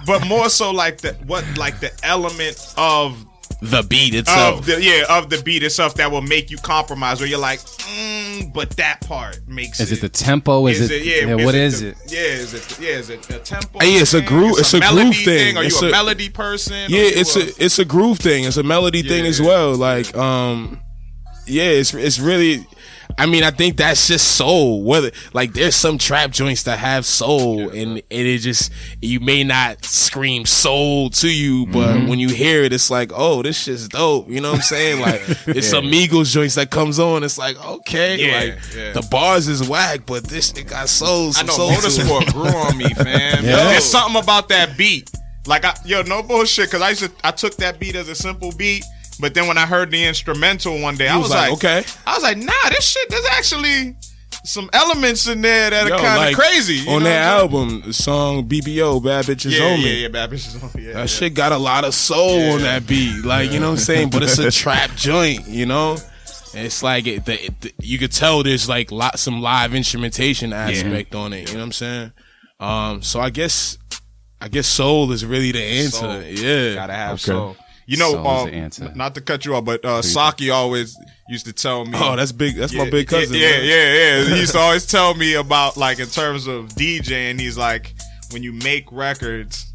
But more so like the element of the beat itself. Of the beat itself that will make you compromise, where you're like, but that part makes Is it the tempo? Is it? Yeah, what is it? Yeah, is it a tempo? Yeah, it's a groove. It's a groove thing. Are you a melody person? Yeah, it's a groove thing. It's a melody thing as well. Like, it's really. I mean, I think that's just soul. Whether like there's some trap joints that have soul, and it just you may not scream soul to you, but when you hear it, it's like, oh, this shit's dope. You know what I'm saying? Like it's some Migos joints that comes on. It's like, okay, the bars is whack, but it got soul. I know Motorsport grew on me, fam. Yeah. There's something about that beat. Like, no bullshit, because I took that beat as a simple beat. But then when I heard the instrumental one day, I was like, okay. I was like, nah, this shit, there's actually some elements in there that are kind of crazy. On that album, the song BBO, Bad Bitches On Me. Yeah, Bad Bitches On Me. That shit got a lot of soul on that beat. Like, you know what I'm saying? But it's a trap joint, you know? It's like, you could tell there's like some live instrumentation aspect on it. You know what I'm saying? So I guess soul is really the answer. Soul. Yeah. Gotta have soul. You know, not to cut you off, but Saki always used to tell me. Oh, that's big. That's my big cousin. Yeah. He used to always tell me about, like, in terms of DJing, he's like, when you make records,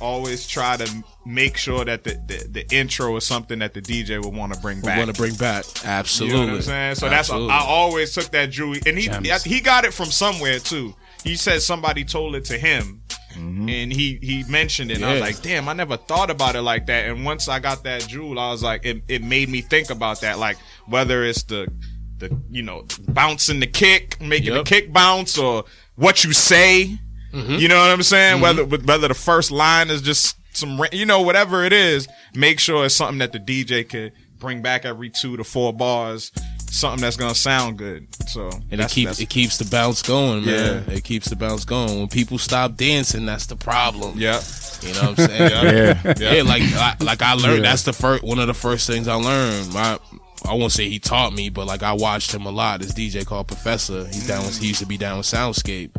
always try to make sure that the intro is something that the DJ would want to bring back. Absolutely. You know what I'm saying? So Absolutely. I always took that Drew, and he got it from somewhere too. He said somebody told it to him. And he mentioned it, and I was like, damn, I never thought about it like that. And once I got that jewel, I was like, it made me think about that, like whether it's the bouncing the kick, making the kick bounce, or what you say. You know what I'm saying? Whether the first line is just some, whatever it is, make sure it's something that the DJ could bring back every 2 to 4 bars. Something that's gonna sound good, so and it keeps the bounce going, man. It keeps the bounce going. When people stop dancing, that's the problem. Yeah, you know what I'm saying. Like I learned. That's one of the first things I learned. I won't say he taught me, but like I watched him a lot. This DJ called Professor. He used to be down with Soundscape.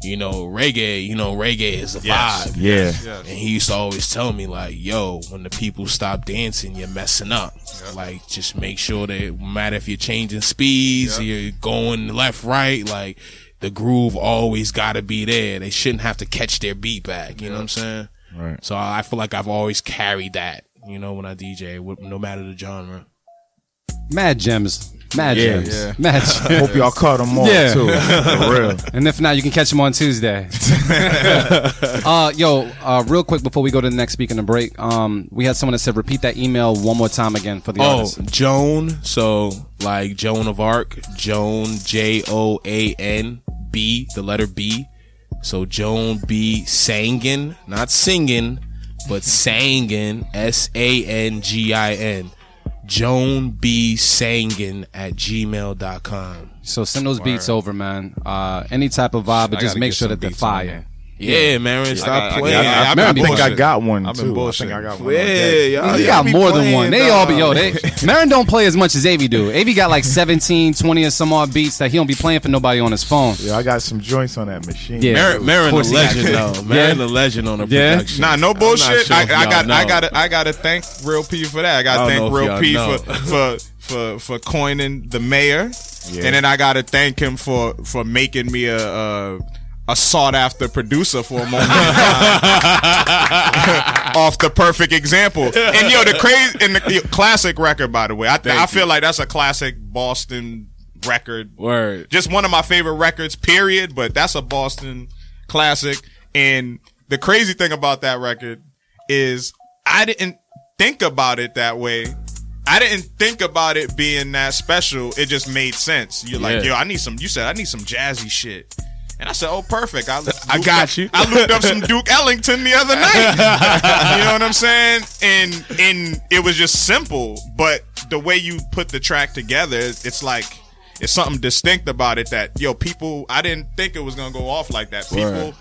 Reggae is a vibe. Yes. And he used to always tell me, like, yo, when the people stop dancing, you're messing up. Like, just make sure that no matter if you're changing speeds, you're going left, right, like, the groove always gotta be there. They shouldn't have to catch their beat back. You know what I'm saying? Right. So I feel like I've always carried that, when I DJ, no matter the genre. Mad gems. Mad gems. Hope y'all caught them all too. For real. And if not, you can catch them on Tuesday. Real quick before we go to the next speaker in the break, we had someone that said repeat that email one more time again for the artist. Joan. So like Joan of Arc, Joan, Joan B, the letter B. So Joan B Sangin, not singing, but Sangin, SANGIN. Joan B Sangin at gmail.com. So send those beats over, man. Any type of vibe, but just make sure that they're fire. Yeah, man. Stop playing. I think I got one too. I think I got one. You got more than one. They all be Marin don't play as much as Avi do. Avi got like 17, 20 or some odd beats that he don't be playing for nobody on his phone. Yeah, I got some joints on that machine. Yeah, Marin the legend though. Marin the legend on the production. Nah, no bullshit. I gotta thank Real P for that. I gotta thank Real P for coining the mayor. Yeah. And then I gotta thank him for making me a sought after producer for a moment off the perfect example. And the classic record, by the way. I feel like that's a classic Boston record. Word. Just one of my favorite records, period, but that's a Boston classic. And the crazy thing about that record is I didn't think about it that way. I didn't think about it being that special. It just made sense. You're like, I need some jazzy shit. And I said, oh, perfect. I got you. I looked up some Duke Ellington the other night. You know what I'm saying? And it was just simple. But the way you put the track together, it's like, it's something distinct about it that, people, I didn't think it was going to go off like that. People,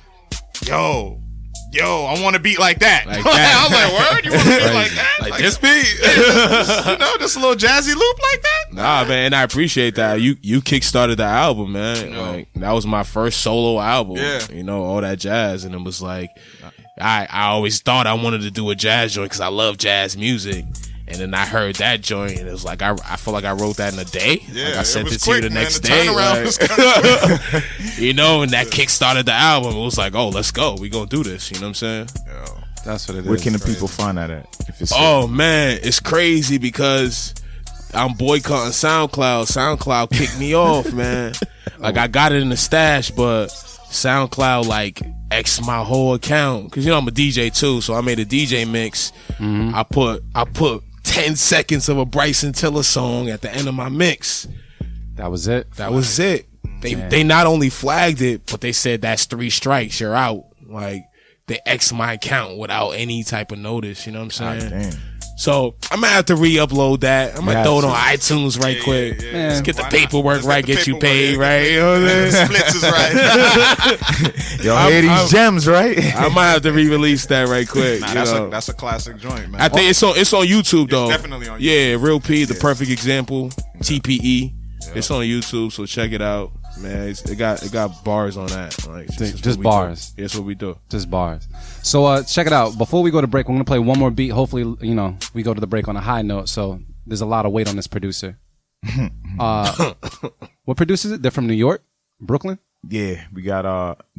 I want to beat like that. I was like, word? You want to beat like that? Like this beat, you know, just a little jazzy loop like that. Nah, man, I appreciate that. You kickstarted the album, man. Like that was my first solo album. Yeah. You know, all that jazz, and it was like, I always thought I wanted to do a jazz joint because I love jazz music. And then I heard that joint, and it was like I feel like I wrote that in a day. Yeah, like I sent it to quick, you the man. next The day. turnaround was kinda You know, and that kickstarted the album. It was like, oh, let's go. We gonna do this. You know what I'm saying? That's what it is. Where can the people find that at? If it's Oh man, it's crazy because I'm boycotting SoundCloud. SoundCloud kicked me off, man. Like I got it in the stash, but SoundCloud like X my whole account because you know I'm a DJ too, so I made a DJ mix. I put 10 seconds of a Bryson Tiller song at the end of my mix. That was it. That was it. They not only flagged it, but they said that's 3 strikes. You're out. Like they X my account without any type of notice. You know what I'm saying? damn. So I'm gonna have to re-upload that. I'm gonna Yeah, throw it on so- iTunes right quick. Man, Let's get the why not? paperwork Let's right, get the get you paperwork, paid yeah. right. You know what I'm saying? Splits is right. Yo, hear these gems, right? I might have to re-release that right quick. Nah, you that's know. a classic joint, man. I think it's on YouTube though. definitely on Yeah, Real P, the perfect example. TPE. It's on YouTube, so check it out, man. It got bars on that. Like Just what we bars. do. That's what we do. Just bars. So check it out. Before we go to break, we're gonna play one more beat. Hopefully, you know, we go to the break on a high note. So there's a lot of weight on this producer. What produces it? They're from New York, Brooklyn. Yeah, we got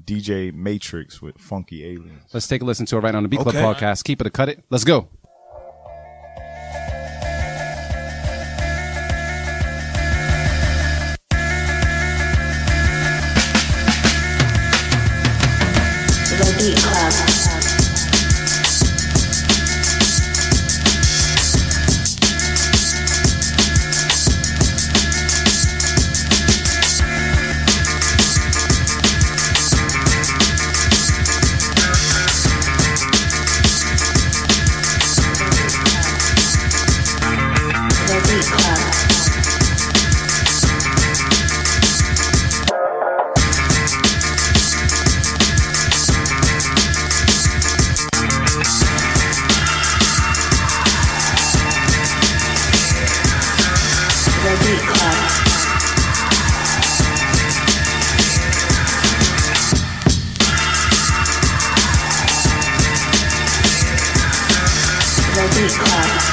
DJ Matrix with Funky Aliens. Let's take a listen to it right now on the Beat Club Okay. podcast. Keep it or cut it. Let's go. The Beat Club. The Beat Club. The Beat Club. The Beat Club.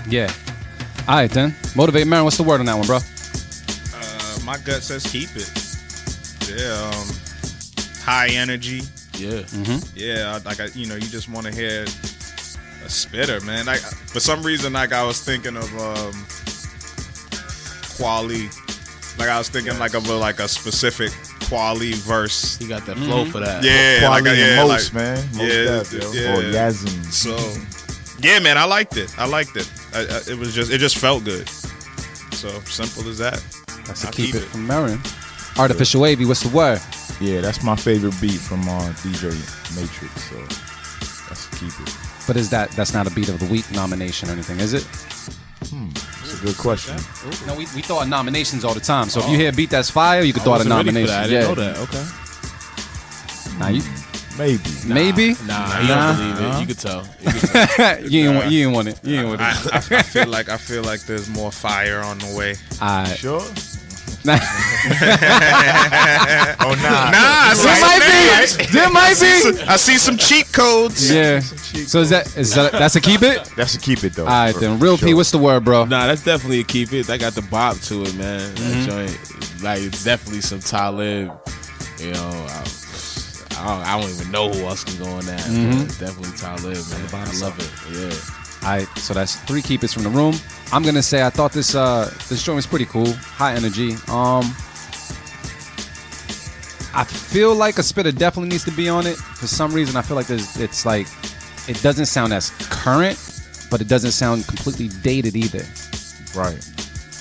Yeah. All right then. Motivate Marin. What's the word on that one, bro? My gut says keep it. Yeah, high energy. Yeah. Yeah, you just want to hear a spitter, man. For some reason, like I was thinking of Kweli. Like I was thinking like of a specific Kweli verse. He got that flow for that. Yeah, Quality and like, Most, man. Most yeah, Def, yo. yeah. Or Yazin. So, yeah, man, I liked it. It just felt good. So simple as that. That's a I'll keep keep it it. from Marin. Artificial Wavy. What's the word? Yeah, that's my favorite beat from DJ Matrix. So that's a keep it. But that's not a beat of the week nomination or anything, is it? It's a good question. No, we throw out nominations all the time. So if you hear a beat that's fire, you could throw out a nomination. I didn't know that. Okay. Nah, you, Maybe. maybe. Nah, you don't believe it. You could tell. you ain't want it. You ain't want it. I feel like there's more fire on the way. Alright. Sure? Nah. Oh, nah. There might be. I see some cheat codes. Yeah. So is that's a keep it? That's a keep it, though. All right For then. Real P, sure. what's the word, bro? Nah, that's definitely a keep it. That got the bop to it, man. That joint, like, it's definitely some Talib. You know, I don't even know who else can go on that. But it's definitely Talib, man. I love it. Yeah. All right, so that's 3 keep it's from the room. I'm gonna say I thought this joint was pretty cool, high energy. I feel like a spitter definitely needs to be on it. For some reason, I feel like it's like it doesn't sound as current, but it doesn't sound completely dated either. Right.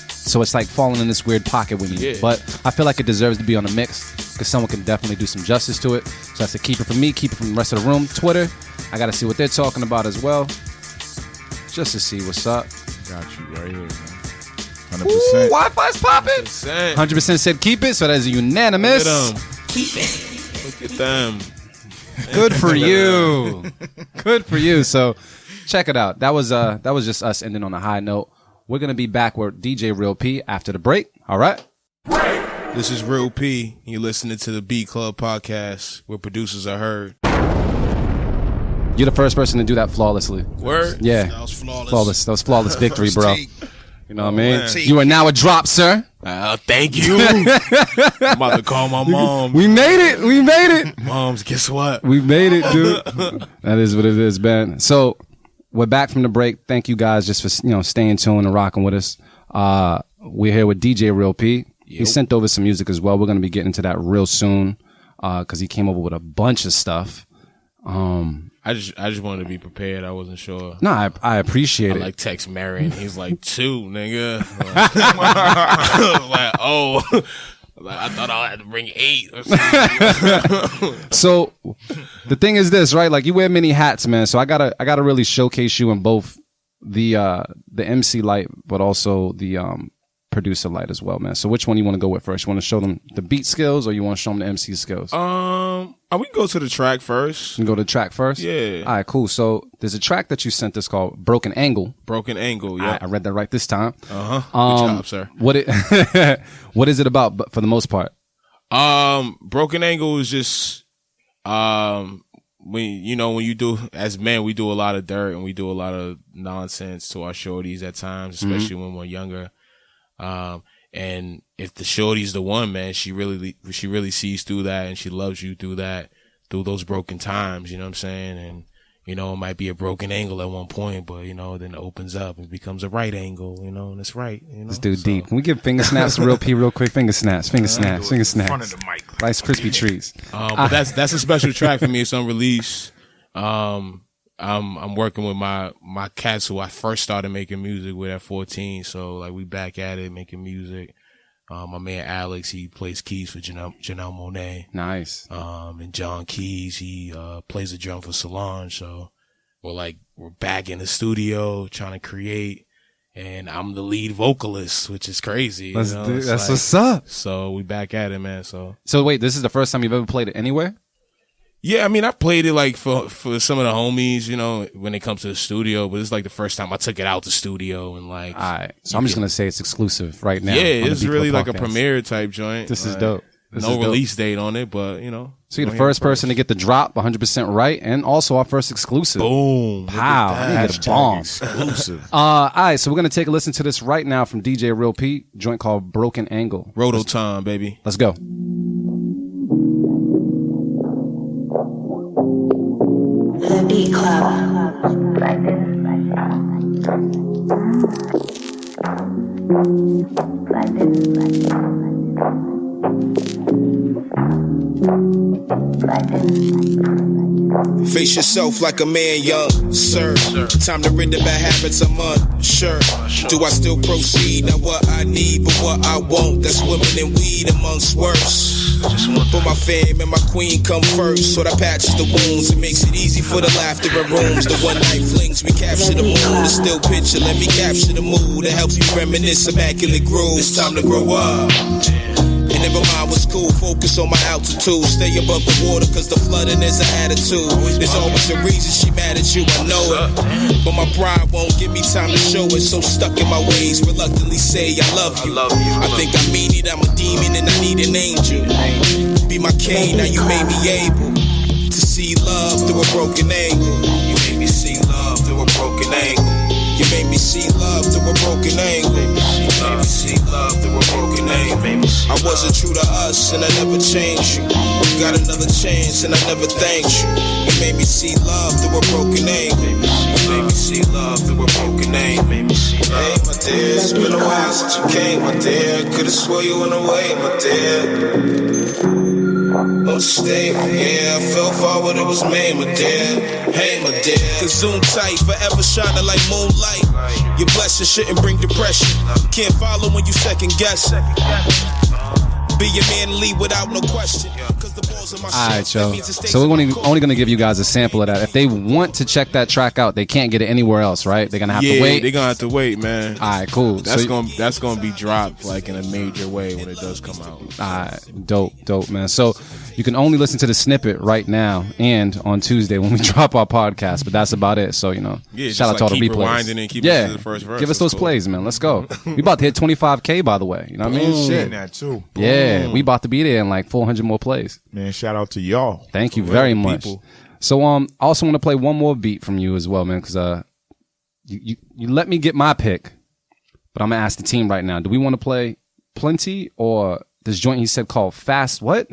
So it's like falling in this weird pocket with me. Yeah. But I feel like it deserves to be on the mix because someone can definitely do some justice to it. So that's a keep it from me, keep it from the rest of the room. Twitter, I got to see what they're talking about as well, just to see what's up. Got you right here, man. 100%. Ooh, Wi-Fi's popping. 100% said keep it, so that is unanimous. Look at them. Keep it. Look at them. Good for you. Good for you. So check it out. That was just us ending on a high note. We're gonna be back with DJ Real P after the break. All right. This is Real P. You're listening to the Beat Club podcast, where producers are heard. You're the first person to do that flawlessly. Word? Yeah. That was flawless. That was flawless victory, First bro. take. You know what I mean? man. You are now a drop, sir. Thank you. I'm about to call my mom. We made it. We made it. Moms, guess what? We made it, dude. That is what it is, man. So we're back from the break. Thank you guys just for staying tuned and rocking with us. We're here with DJ Real P. He sent over some music as well. We're going to be getting into that real soon because he came over with a bunch of stuff. I just wanted to be prepared. I wasn't sure. No, I appreciate it. I like text Marion. He's like 2, nigga. Like, oh. Like, I thought I had to bring 8 or something. So the thing is this, right? Like you wear many hats, man. So I gotta really showcase you in both the MC light, but also the producer light as well, man. So which one you want to go with first? You want to show them the beat skills or you want to show them the MC skills? We can go to the track first. You can go to the track first? Yeah. All right, cool. So there's a track that you sent that's called Broken Angle. Broken Angle, yeah. I read that right this time. Good job, sir. What is it about, but for the most part? Broken Angle is just when you do, as men, we do a lot of dirt and we do a lot of nonsense to our shorties at times, especially when we're younger. And if the shorty's the one, man, she really sees through that and she loves you through those broken times, you know what I'm saying? And, it might be a broken angle at one point, but, then it opens up and becomes a right angle, and it's right, Let's do deep. Can we give finger snaps to Real P real quick? Finger snaps. Front of the mic. Rice Krispie treats. But that's a special track for me. It's unreleased. I'm working with my cats who I first started making music with at 14. So like we back at it making music. My man Alex, he plays keys for Janelle Monáe. Nice. And John Keys, he plays the drum for Solange. So we're back in the studio trying to create, and I'm the lead vocalist, which is crazy. That's what's up. So we back at it, man. So wait, this is the first time you've ever played it anywhere? Yeah, I mean, I played it like for some of the homies, when it comes to the studio, but it's like the first time I took it out the studio and like. All right. So I'm just going to say it's exclusive right now. Yeah, it's really like a premiere type joint. This is dope. No release date on it, but So you're the first person to get the drop 100% right and also our first exclusive. Boom. Wow. I get a bomb. Exclusive. All right. So we're going to take a listen to this right now from DJ Real P, joint called Broken Angle. Roto time, baby. Let's go. The Beat Club. Face yourself like a man, young sir. Time to rid the bad habits, I'm unsure. Do I still proceed? Not what I need, but what I want. That's women and weed amongst worse. But my fam and my queen come first, so that patches the wounds. It makes it easy for the laughter in rooms. The one night flings, we capture the mood. The still picture, let me capture the mood. It helps me reminisce immaculate grooves. It's time to grow up. And never mind what's cool, focus on my altitude. Stay above the water, cause the flooding is an attitude. There's always a reason she mad at you, I know it. But my pride won't give me time to show it. So stuck in my ways, reluctantly say I love you. I think I mean it, I'm a demon and I need an angel. Be my king, now you made me able to see love through a broken angle. You made me see love through a broken angle. You made me see love through a broken angle. You made me see love through a broken angle. I wasn't true to us and I never changed you. You got another chance and I never thanked you. You made me see love through a broken angle. You made me see love through a broken angle. Hey, my dear, it's been a while since you came, my dear. Could've swore you went away, my dear. Don't stay, yeah, I fell far when it was made, my dear. Hey, my dear. Cause zoom tight, forever shining like moonlight. Your blessing shouldn't bring depression. Can't follow when you second guess. Be a man and lead without no question. Cause the ball's All right, yo. So we're only going to give you guys a sample of that. If they want to check that track out, they can't get it anywhere else, right? They're going to have to wait. They're going to have to wait, man. All right, cool. That's gonna be dropped like in a major way when it does come out. All right, dope, man. So you can only listen to the snippet right now and on Tuesday when we drop our podcast, but that's about it. So, shout out to all the replays. And keep listening to the first verse. Give us those plays, man. Let's go. We about to hit 25K, by the way. You know what I mean? Shit. That too. Yeah, we about to be there in like 400 more plays. Man, shout out to y'all. Thank you very much. People. So, I also want to play one more beat from you as well, man, because you let me get my pick, but I'm gonna ask the team right now. Do we want to play Plenty or this joint he said called Fast? What?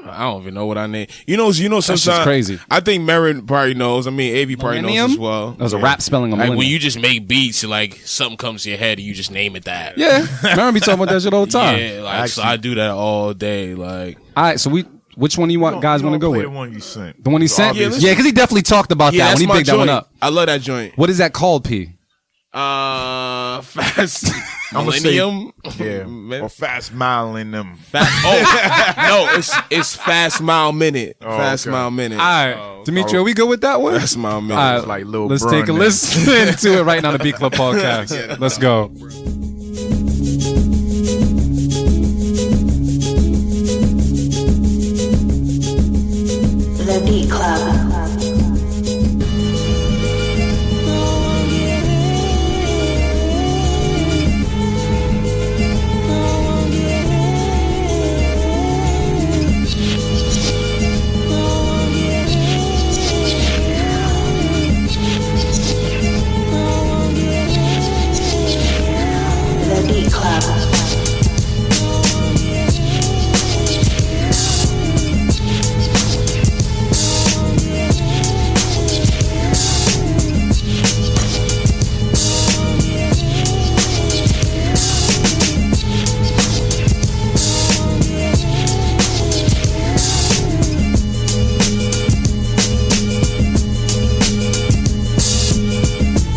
I don't even know what I name. Sometimes that's just crazy. I think Merritt probably knows. I mean, AV probably knows as well. That was a rap spelling of when you just make beats, like something comes to your head and you just name it that. Yeah, Merritt be talking about that shit all the time. Yeah, so I do that all day. Like, all right, so which one do you guys want to go with? The one you sent. The one he sent? Yeah, because he definitely talked about that when he picked that one up. I love that joint. What is that called, P? Fast Millennium. Or Fast Mile in them. It's Fast Mile Minute. Fast Mile Minute. All right, Dimitri, are we good with that one? Fast Mile Minute. All right, like Lil let's Brun take a now. listen to it right now on the Beat Club podcast. Let's go. The Beat Club. The Beat Club.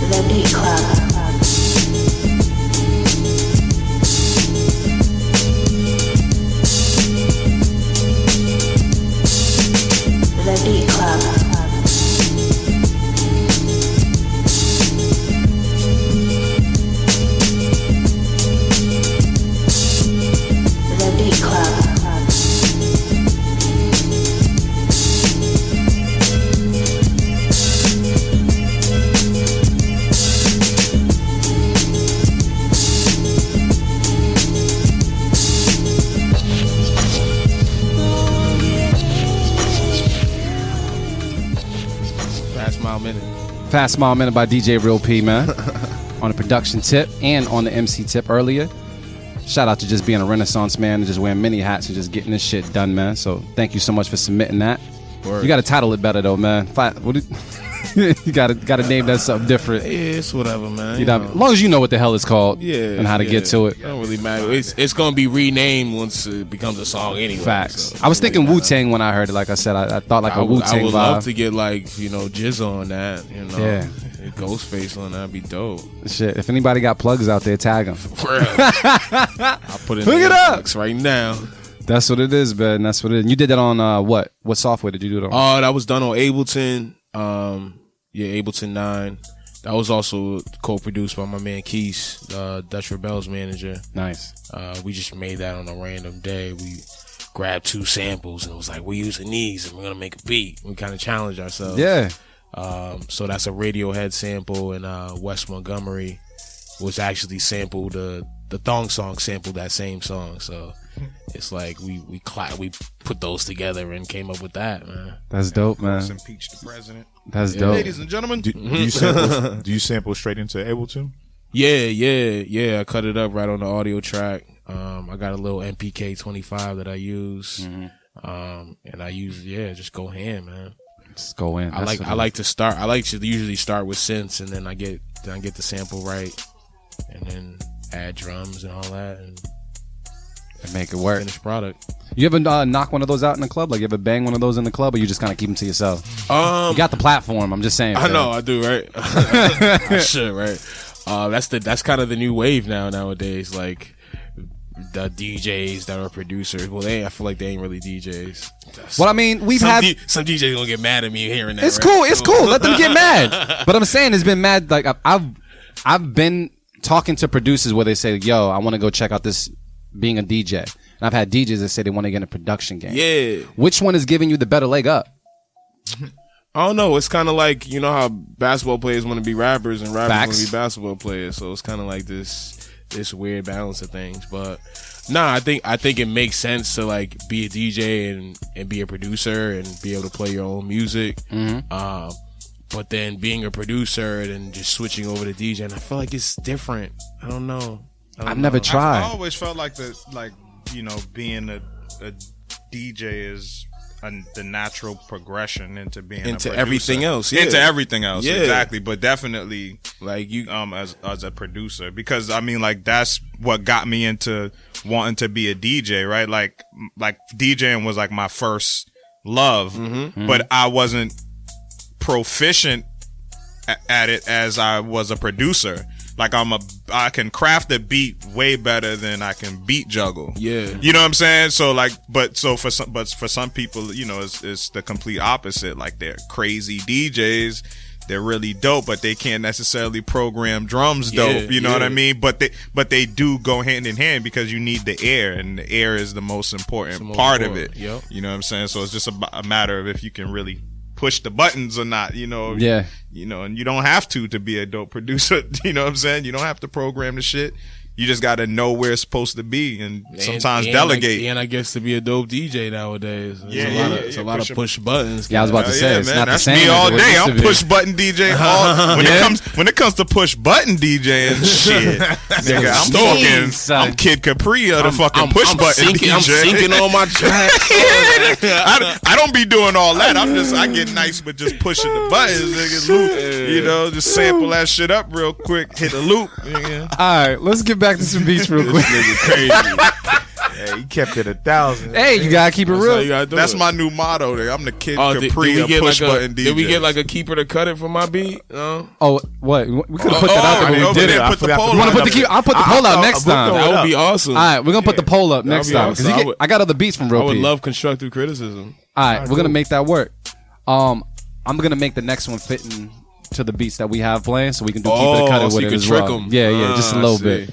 The Beat Club. The Beat Club. The Beat Club. Fast Mile Minute. Fast Mile Minute by DJ Real P, man. On the production tip and on the MC tip earlier. Shout out to just being a Renaissance man and just wearing many hats and just getting this shit done, man. So thank you so much for submitting that. Word. You got to title it better though, man. You got to name that something different. Yeah, it's whatever, man. As long as you know what the hell it's called, Yeah, and how to get to it. It don't really matter. It's gonna be renamed once it becomes a song anyway. Facts. So I was thinking Wu-Tang when I heard it. Like I said, I thought like a Wu-Tang I would vibe. love to get like Jizza on that. Yeah. Ghostface on that'd be dope. Shit, if anybody got plugs out there, tag them. I'll put it in Hook the it up. inbox right now. That's what it is, man. That's what it is. You did that on what? What software did you do it on? Oh, that was done on Ableton. Ableton 9. That was also co-produced by my man Keith, Dutch Rebel's manager. Nice. We just made that on a random day. We grabbed 2 samples and it was like, we're using these and we're gonna make a beat. We kind of challenged ourselves. Yeah. So that's a Radiohead sample, and Wes Montgomery was actually sampled the Thong Song sampled that same song. So it's like we put those together and came up with that, man. That's dope, man. Impeach the president. That's dope. Ladies and gentlemen. Do you sample straight into Ableton? Yeah. I cut it up right on the audio track. I got a little MPK 25 that I use. And I use just go ham, man. Just go in. I like to usually start with synths, and then I get the sample right, and then add drums and all that, and make it work. Finished product. You ever knock one of those out in the club? Like you ever bang one of those in the club, or you just kind of keep them to yourself? You got the platform. I'm just saying. I know I do, right? I should, right? That's kind of the new wave nowadays. Like the DJs that are producers. Well, I feel like they ain't really DJs. Well, I mean, some DJs gonna get mad at me hearing that. It's right? cool. It's cool. Let them get mad. But I'm saying it's been mad. Like I've been talking to producers where they say, "Yo, I want to go check out this being a DJ." And I've had DJs that say they want to get in a production game. Yeah. Which one is giving you the better leg up? I don't know. It's kind of like, you know how basketball players want to be rappers and rappers want to be basketball players. So it's kind of like this weird balance of things. But nah, I think it makes sense to like be a DJ and be a producer and be able to play your own music. Mm-hmm. But then being a producer and then just switching over to DJ, and I feel like it's different. I don't know. I've never tried. I always felt like being a DJ is the natural progression into being into a everything else. Yeah. Into everything else, yeah. exactly. But definitely, like you, as a producer, because I mean, like that's what got me into wanting to be a DJ, right? Like DJing was like my first love, but I wasn't proficient at it as I was a producer. Like I can craft a beat way better than I can beat juggle. Yeah, you know what I'm saying. So like, for some people, you know, it's the complete opposite. Like they're crazy DJs, they're really dope, but they can't necessarily program drums dope. You know what I mean? But they do go hand in hand because you need the air, and the air is the most important part of it. Yep. You know what I'm saying? So it's just a matter of if you can really push the buttons or not, you know. Yeah. You know, and you don't have to be a dope producer. You know what I'm saying? You don't have to program the shit. You just got to know where it's supposed to be and sometimes delegate. And I guess to be a dope DJ nowadays, it's a lot of push buttons. Yeah, I was about to say, it's man, not that's the same. me all as it day. used I'm to be. push button DJ. When it comes to push button DJing, shit, nigga, I'm Kid Capri of the fucking push button DJ. I'm syncing all my tracks. I don't be doing all that. I get nice with just pushing the buttons, nigga. Loop, you know, just sample that shit up real quick, hit the loop. All right, let's get back to some beats real quick. Crazy. Yeah, he kept it 1,000. Hey, you gotta keep it real. That's my new motto. There, I'm the Kid Capri of push button DJ. Did we get like a keeper to cut it for my beat? No. Oh, what? We could have put that out there. We did it. Put the poll. You want to put the? I'll put the poll out next time. That would be awesome. All right, we're gonna put the poll up next time because I got other beats from Real I would P. love constructive criticism. All right, we're gonna make that work. I'm gonna make the next one fitting to the beats that we have playing, so we can do keep it or cut it with it as well. Them. Yeah, just a little bit.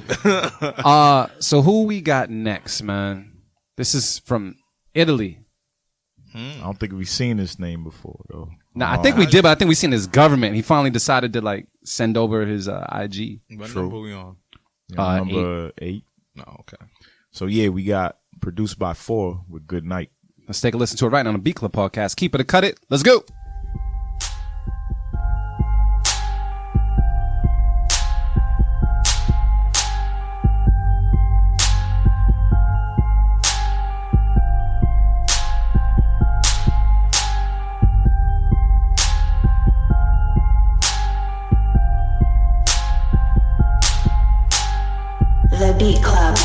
So who we got next, man? This is from Italy. I don't think we've seen this name before, though. Nah, I think we did, but I think we seen his government. He finally decided to like send over his IG. What number we on? Number 8. No, okay. So yeah, we got produced by 4 with Good Night. Let's take a listen to it right now on the Beat Club podcast. Keep it or cut it. Let's go. The Beat Club.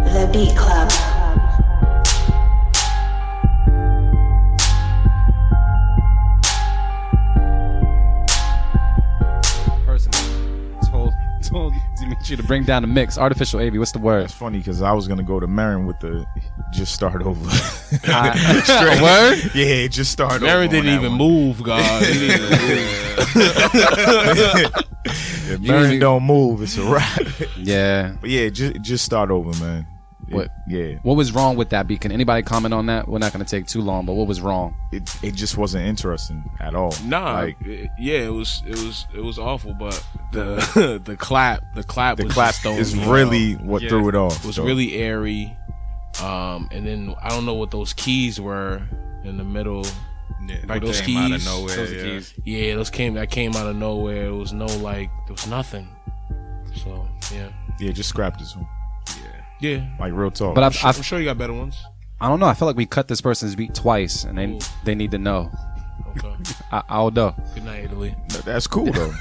The Beat Club. Told Dimitri to bring down the mix. Artificial AV, what's the word? It's funny because I was gonna go to Marin with the just start over. Word? Yeah, just start over. Marin didn't even move, God. He didn't even move. If Marin don't move, it's a wrap. Yeah. But yeah, just start over, man. What? Yeah. What was wrong with that beat? Can anybody comment on that? We're not going to take too long, but what was wrong? It just wasn't interesting at all. Nah, like, it was awful. But the clap is really what threw it off. It was really airy, and then I don't know what those keys were in the middle. Yeah, like those came keys, out of nowhere. Those came out of nowhere. It was there was nothing. So yeah, just scrap this one. Yeah, like real talk. But I'm sure you got better ones. I don't know. I feel like we cut this person's beat twice, and they need to know. Okay. I'll know. Good night, Italy. That's cool though.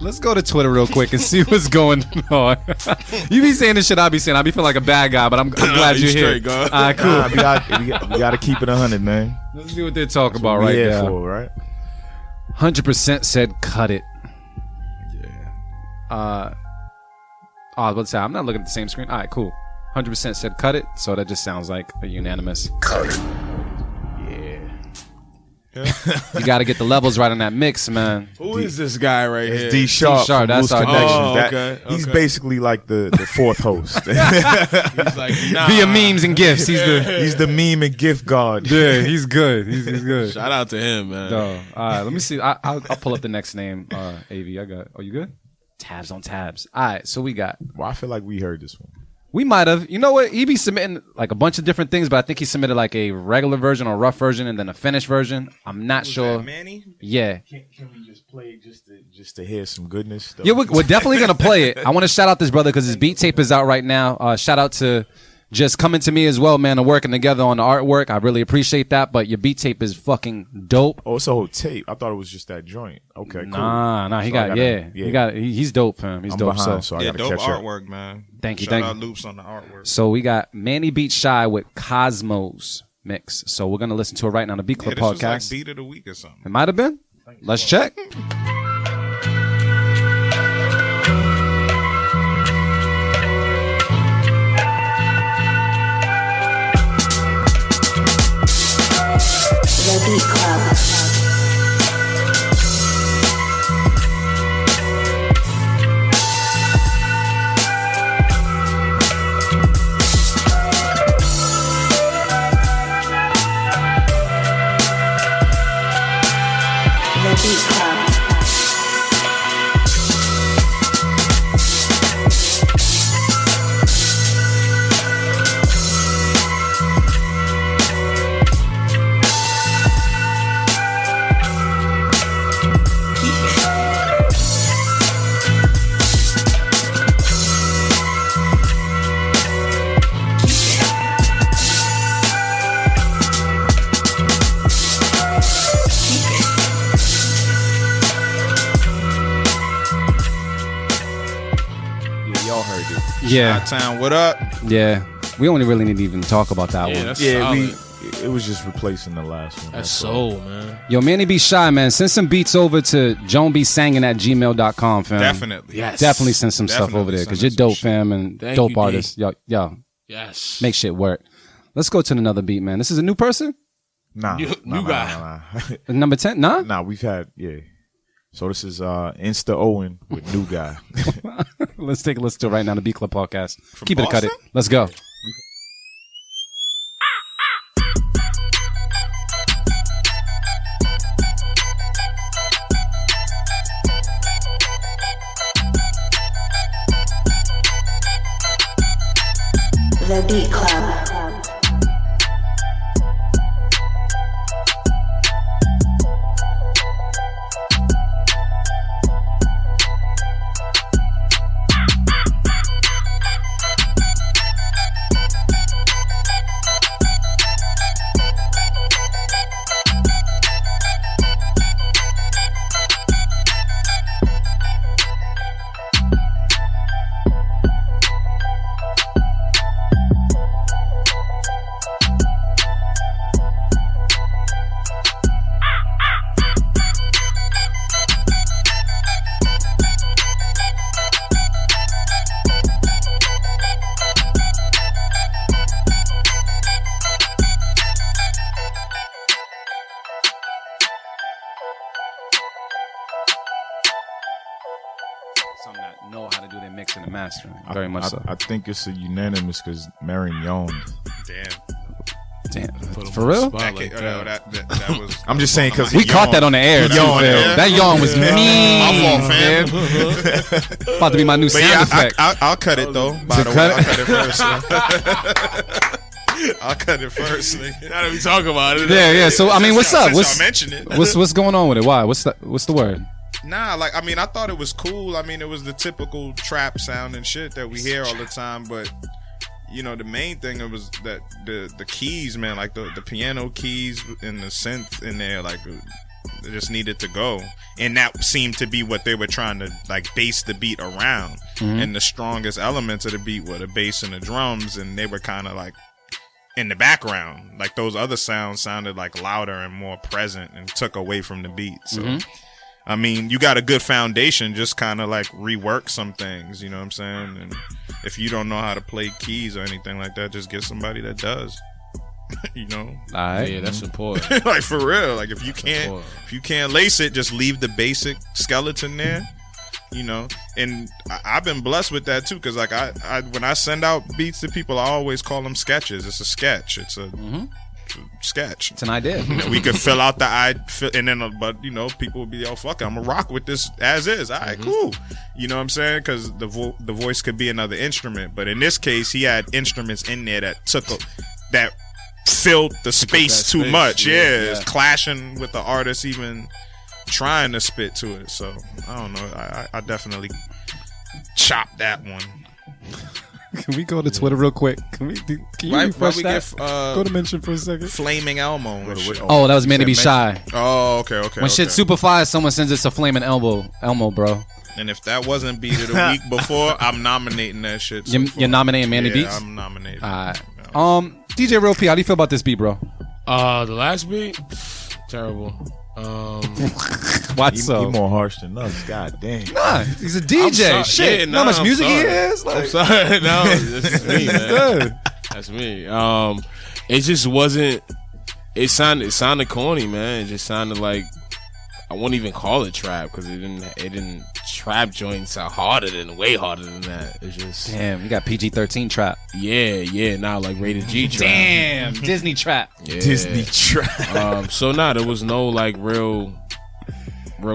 Let's go to Twitter real quick and see what's going on. You be saying this shit I be saying. I be feeling like a bad guy, but I'm glad you're here. straight, All right, cool. We got to keep it 100, man. Let's see what they're talking That's about what we right here now. for, right? 100% said cut it. I was about to say, I'm not looking at the same screen. All right, cool. 100% said cut it, so that just sounds like a unanimous cut it. You got to get the levels right on that mix, man. Who is this guy right here? It's D Sharp. D-Sharp, that's Loose our Connections. guy. Oh, He's okay. basically like the fourth host. He's like, nah. Via memes and gifts. He's the meme and gift god. Yeah, he's good. He's good. Shout out to him, man. All right, let me see. I'll pull up the next name. AV, I got. Oh, you good? Tabs on tabs. All right, so we got. Well, I feel like we heard this one. We might have. You know what? He be submitting like a bunch of different things, but I think he submitted like a regular version or rough version and then a finished version. I'm not sure. Manny? Yeah. Can we just play just to hear some goodness stuff? Yeah, we're definitely going to play it. I want to shout out this brother because his beat tape is out right now. Shout out to just coming to me as well, man, and working together on the artwork. I really appreciate that, but your beat tape is fucking dope. Oh, it's a whole tape. I thought it was just that joint. Okay, cool. Nah, he got, he's dope, fam. He's I'm dope. behind, So so I Yeah, gotta dope catch up. artwork, man. Thank you, Shout thank out you. Loops on the artwork. So we got Manny Beat Shy with Cosmos mix. So we're going to listen to it right now on the Beat Club this was like podcast. beat of the week or something. It might have been. Let's check. The Beat Club. The Beat Club. Yeah, y'all heard it. Yeah. Town, what up? Yeah. We only really need to even talk about that Yeah, one. that's Yeah, solid. it was just replacing the last one. That's all. soul, man. Yo, Manny Be Shy, man. Send some beats over to joanbsangin@gmail.com, fam. Definitely. Yes. Definitely send some stuff Definitely over there because send you're us some dope, fam, and Thank dope you, D. artists. Yo, Yes. make shit work. Let's go to another beat, man. This is a new person? Nah, New guy. Number 10? Nah? Nah, we've had, yeah. So this is Insta Owen with New Guy. Let's take a listen to it right now, the Beat Club podcast. Keep it Boston? cut it. Let's go. The Beat Club. Some that know how to do their mixing and mastering. Very much so. I think it's a unanimous because Marion yawned. Damn. Damn. Put him For on real? the spot That, like that was. I'm just saying because We caught that on the air, too, yawned, fam. yeah. That yawn was mean. My fault, man. fam. About to be my new But sound yeah, effect. I'll cut it though. By the way, cut I'll it? cut it first. I'll cut it first. Nigga. Now that we talk about it. Yeah. So I mean, what's up? Since y'all mentioned it. What's going on with it? Why? What's the word? Nah, like I mean, I thought it was cool. I mean, it was the typical trap sound and shit that we hear all the time. But you know, the main thing it was that the keys, man, like the piano keys and the synth in there, like they just needed to go, and that seemed to be what they were trying to like base the beat around. And the strongest elements of the beat were the bass and the drums, and they were kind of like in the background. Like those other sounds sounded like louder and more present and took away from the beat. So I mean, you got a good foundation, just kind of like rework some things, you know what I'm saying? And if you don't know how to play keys or anything like that, just get somebody that does. You know? All right. Yeah, that's important. Like for real. Like if you can't lace it, just leave the basic skeleton there. You know, and I've been blessed with that too, because like I when I send out beats to people, I always call them sketches. It's a sketch. It's a sketch. It's an idea. We could fill out the and then, but you know, people would be, oh fuck it, I'm gonna rock with this as is. All right, cool. You know what I'm saying? Because the voice could be another instrument, but in this case, he had instruments in there that filled the space too much. Yeah, it's clashing with the artist even trying to spit to it. So I don't know. I definitely chopped that one. Can we go to Twitter real quick? Can you refresh that? Go to mention for a second. Flaming Elmo. Oh, that was meant to be shy. Oh, okay. When shit's super fire, someone sends us a flaming Elmo, bro. And if that wasn't Beat of the Week before, I'm nominating that shit. You're nominating Manny Beats? I'm nominating. All right. DJ Real P, how do you feel about this beat, bro? The last beat, terrible. Why so? He more harsh than us. God damn. Nah, he's a DJ. Shit, how much music he has? I'm sorry. No, that's me, man. That's me. It just wasn't. It sounded corny, man. It just sounded like, I wouldn't even call it trap, because it didn't. Trap joints are way harder than that. It's just, damn, you got PG-13 trap. Yeah, now like rated G trap. Damn, Disney trap. Yeah. Disney trap. So there was no like real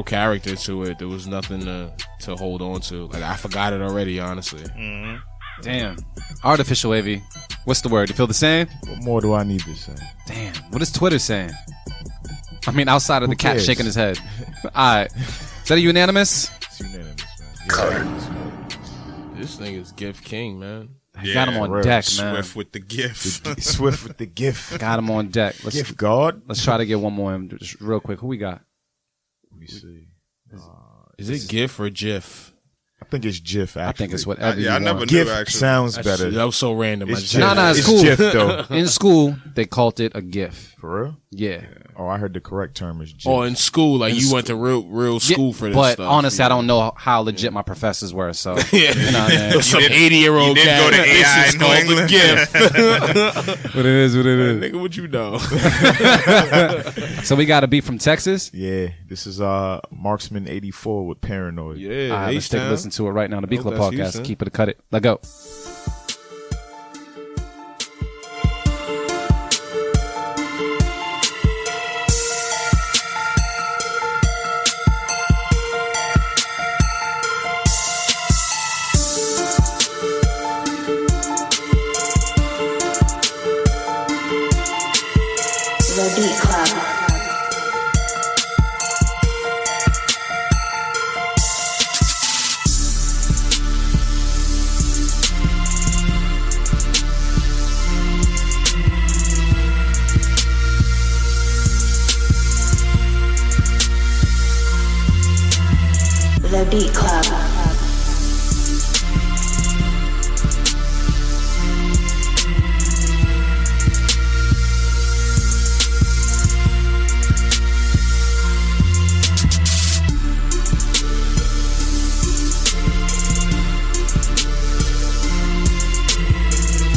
character to it. There was nothing to hold on to. Like I forgot it already, honestly. Damn. Artificial Wavy. What's the word? You feel the same? What more do I need to say? Damn. What is Twitter saying? I mean, outside of the cat shaking his head. All right. Is that a unanimous? It's unanimous, man. This thing is GIF King, man. Got him on deck, man. Swift with the GIF. Swift with the GIF. Got him on deck. GIF God. Let's try to get one more in just real quick. Who we got? Let me see. Is it GIF or GIF? I think it's GIF. Actually. I think it's whatever. I never knew. GIF actually sounds better. That was so random. It's it's cool. GIF though. In school, they called it a GIF. For real? Yeah. Oh, I heard the correct term is GIF. Oh, in school, like you went to real school for this but stuff. honestly, I don't know how legit my professors were. So yeah, you know, man. Some 80-year-old cat. Go to AI this is New called England. the GIF. What it is. Nigga, what you know? So we got a beat from Texas. Yeah, this is Marksman 84 with Paranoid. Yeah, All right, let's take a listen to it right now on the Beat Club that's podcast. Houston. Keep it, cut it. Let go. The Beat Club. The Beat Club.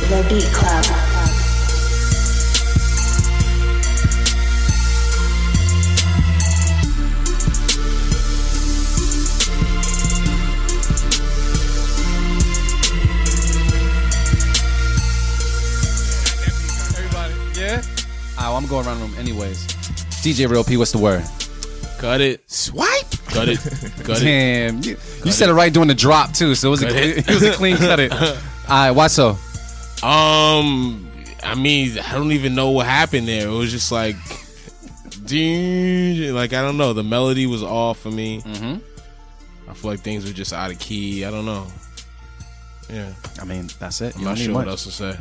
The Beat Club. Everybody, yeah? All right, I'm going around the room anyways. DJ Real P, what's the word? Cut it. Swipe. Cut it. Cut it. Damn, you said it right during the drop too, so it was a clean cut it. All right, why so? I mean, I don't even know what happened there. It was just like, I don't know. The melody was off for me. I feel like things were just out of key. I don't know. Yeah. I mean, that's it. I'm You not don't need sure much. what else to say.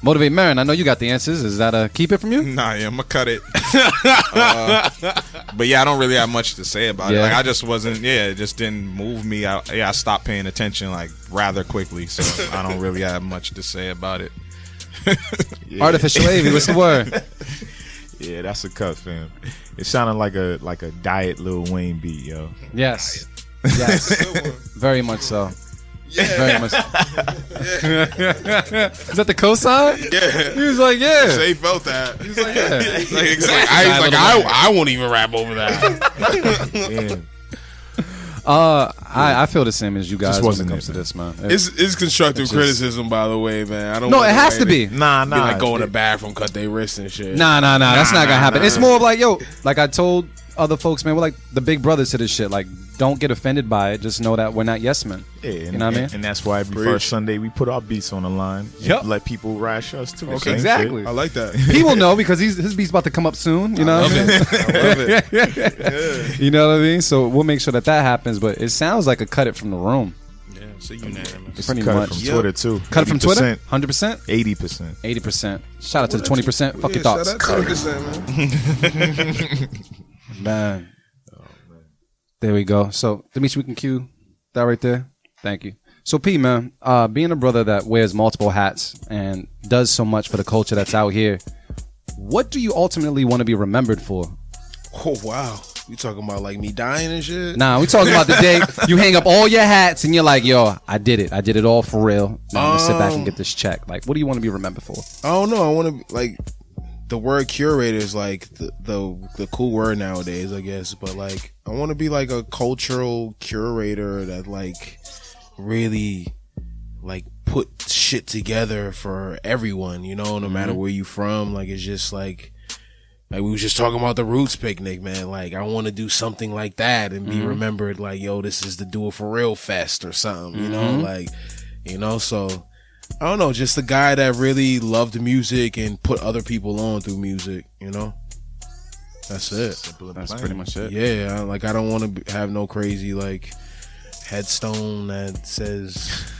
Motivate Marin. I know you got the answers. Is that a keep it from you? Nah, yeah, I'm gonna cut it. But yeah, I don't really have much to say about it. Yeah. Like I just wasn't. Yeah, it just didn't move me. I stopped paying attention like rather quickly. So I don't really have much to say about it. Artificial Wavy. What's the word? Yeah, that's a cut, fam. It sounded like a diet Lil Wayne beat, yo. Yes. Yes. Very much so. Yeah. Very much so. Is that the cosign? Yeah. He was like, yeah. Say he felt that. He's like, yeah. Like, exactly. I won't even rap over that. Yeah. I feel the same as you guys when wasn't it comes it, to this, man. It's constructive criticism, by the way, man. I don't. No, want it the has way to be. Nah. Be like go in the bathroom, cut their wrist and shit. Nah. That's not gonna happen. It's more of like, yo, like I told other folks, man, we're like the big brothers to this shit. Like, don't get offended by it. Just know that we're not yes men. Yeah, and, You know what I mean? And that's why every first Sunday we put our beats on the line. and Yep. Let people rash us too. Okay, Same exactly. shit. I like that. He will know because his beat's about to come up soon. You know what I mean? I love it. You know what I mean? So we'll make sure that happens. But it sounds like a cut it from the room. Yeah, it's a unanimous. Pretty Cut much. it from Twitter too. Cut it from Twitter? 80%. 100%? 80%. 80%. Shout out to the 20%. Fuck your Yeah, thoughts. shout out to 20%, man. Man. There we go. So, Dimitri, we can cue that right there. Thank you. So, P, man, being a brother that wears multiple hats and does so much for the culture that's out here, what do you ultimately want to be remembered for? Oh wow, you talking about like me dying and shit? Nah, we talking about the day you hang up all your hats and you're like, yo, I did it. I did it all for real. Now I'm going to sit back and get this check. Like, what do you want to be remembered for? I don't know. I want to like the word curator is like the cool word nowadays, I guess. But like, I want to be like a cultural curator that like really like put shit together for everyone. You know, no matter where you from. Like, it's just like we was just talking about the Roots picnic, man. Like, I want to do something like that and be remembered. Like, yo, this is the Do It For Real Fest or something. You know, like, you know, so. I don't know, just a guy that really loved music and put other people on through music, you know? That's it. That's pretty much it. Yeah, like I don't want to have no crazy like headstone that says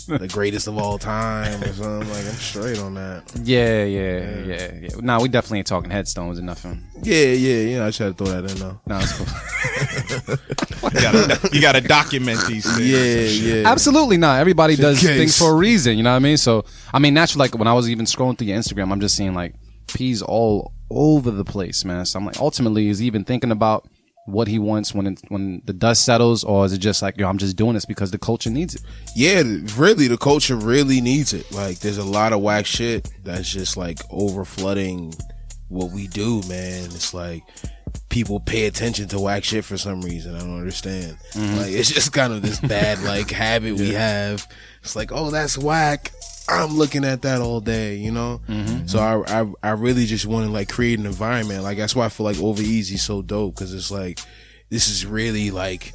the greatest of all time or something. Like, I'm straight on that. Yeah. Nah, we definitely ain't talking headstones or nothing. Yeah. I just had to throw that in though. Nah, it's cool. You gotta document these things. Yeah. Absolutely not. Everybody does case. things for a reason, you know what I mean? So, I mean, naturally, like when I was even scrolling through your Instagram, I'm just seeing like P's all over the place, man. So I'm like, ultimately, is he even thinking about what he wants when the dust settles, or is it just like, yo, I'm just doing this because the culture needs it? Yeah, really, the culture really needs it. Like, there's a lot of whack shit that's just like over flooding what we do, man. It's like people pay attention to whack shit for some reason. I don't understand. Like, it's just kind of this bad like habit we have. It's like, oh, that's whack. I'm looking at that all day, you know? So I really just want to like create an environment. Like, that's why I feel like Over Easy so dope, because it's like, this is really like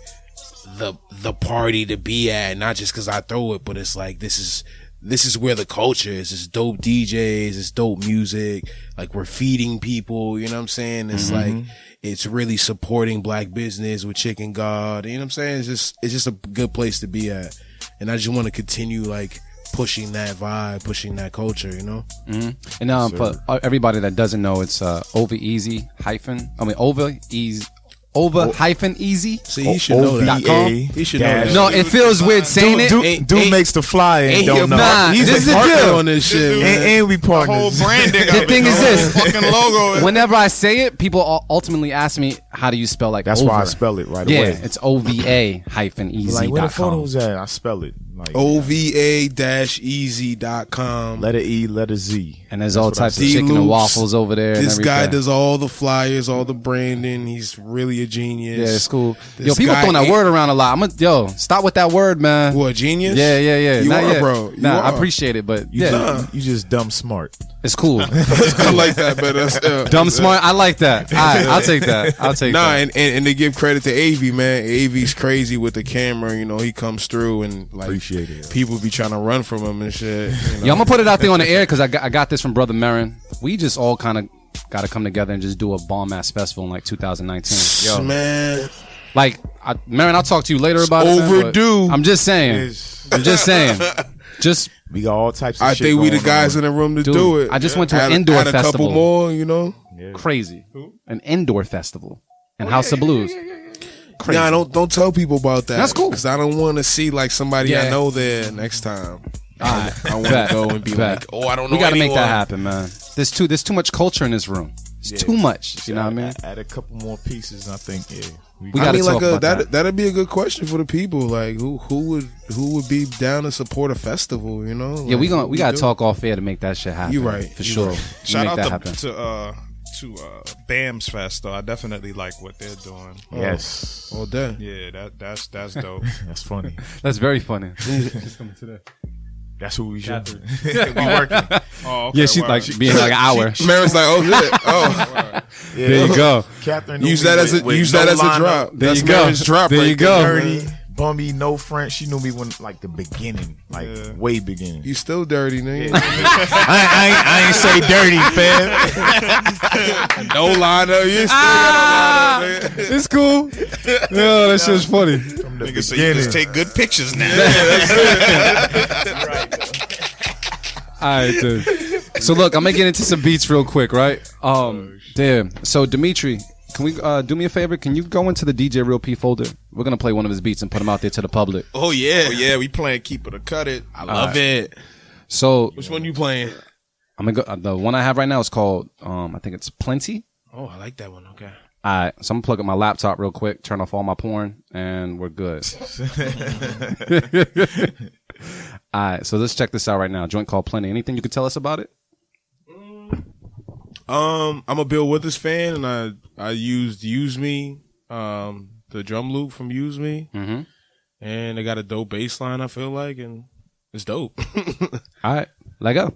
the party to be at, not just because I throw it, but it's like, this is where the culture is. It's dope DJs, it's dope music, like we're feeding people, you know what I'm saying? It's like, it's really supporting black business with Chicken God, you know what I'm saying? It's just a good place to be at. And I just want to continue like pushing that vibe, pushing that culture, you know? And for everybody that doesn't know, it's over easy easy. See, he should know that. He should know that. No, it feels weird saying it. Dude makes the flyer and don't know. Nah, He's this is a the partner deal. on this shit, man. And we The whole partners. branding. The thing is this. fucking logo. Whenever I say it, people ultimately ask me, how do you spell like That's over? why I spell it right Yeah, away. it's OVA-easy.com. Like, where the photos at? I spell it. Like, OVA-easy.com. letter E, letter Z. And there's all That's what I types of said. chicken and D-Loops. waffles over there. This and guy everything. does all the flyers, all the branding. He's really a genius. Yeah, it's cool. This Yo, people guy throwing that ain't- word around a lot. stop with that word, man. What, genius? Yeah. You Not are, yet. bro. You Nah, I are. appreciate it, but You, yeah, you just dumb smart. it's cool. I like that better. Dumb smart. I like that. All right, I'll take that. Nah, and to give credit to AV, man. AV's crazy with the camera. You know, he comes through and like Appreciate it. people be trying to run from him and shit. You know? Yo, I'm gonna put it out there on the air because I got this from Brother Marin. We just all kind of got to come together and just do a bomb ass festival in like 2019. Yo, man. like Marin, I'll talk to you later about it. man, but Overdue. I'm just saying. I'm just saying. Just we got all types of I shit think we the going guys on. in the room to Dude, do it. I just went to an Add indoor a couple festival. more, you know. Crazy. An indoor festival in House of Blues. Crazy. Nah, don't tell people about that. That's cool. Because I don't want to see like somebody I Yeah. know there next time. I want to go and be like, oh, I don't know. We got to make that anyone. happen, man. There's too much culture in this room. It's too much. You know what I mean? Add a couple more pieces, I think. Yeah, We got to talk about that. That'd be a good question for the people. Like, who would be down to support a festival? You know? Yeah, Like, we gotta talk off air to make that shit happen. You right. For You sure. right. Shout Make that out happen. to BAM's Fest though. I definitely like what they're doing. Yes. All day. Yeah, that's dope. That's funny. That's very funny. That's who we should be. we working. Oh, okay, Yeah, she's word. like being like an hour. Mary's like, oh shit. Oh, Yeah. There you go. Catherine use knew me that as a with use no that as a lineup. drop. There That's you go. Mary's drop. There right you go. Dirty, bummy, no French. She knew me when like the beginning, like way beginning. You still dirty, nigga. I ain't say dirty, fam. No lineup. You still got a lineup, nigga. It's cool. Yo, that shit's funny. From the Nigga, so you just beginning. take good pictures now. All right, dude. So look, I'm gonna get into some beats real quick, right? Damn. So Dimitri, can we do me a favor? Can you go into the DJ Real P folder? We're gonna play one of his beats and put him out there to the public. Oh yeah, Oh yeah, we playing Keep It or Cut It. I love it. So Which one you playing? I'm gonna go. The one I have right now is called I think it's Plenty. Oh, I like that one. Okay. All right, so I'm gonna plug up my laptop real quick, turn off all my porn, and we're good. All right, so let's check this out right now. Joint called Plenty. Anything you could tell us about it? I'm a Bill Withers fan, and I used Use Me, the drum loop from Use Me, and they got a dope bass line. I feel like, and it's dope. All right, let go.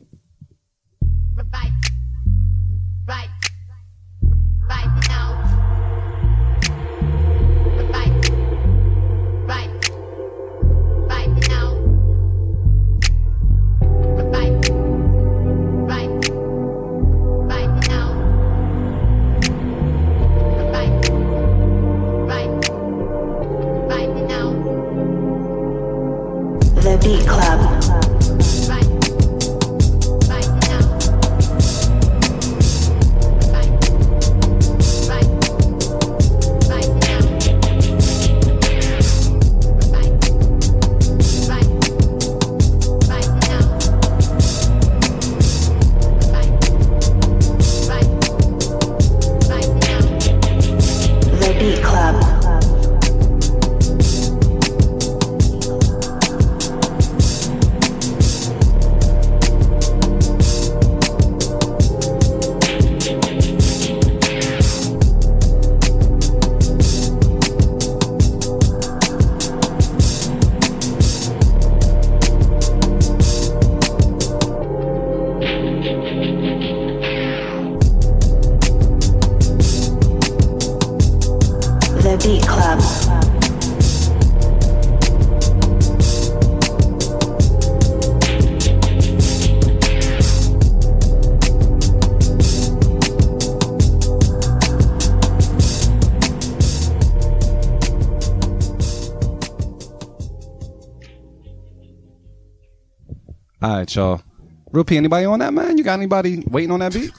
Right now. The Beat Club. The Beat Club. The Beat Club. All right, y'all. Real P, anybody on that, man? You got anybody waiting on that beat?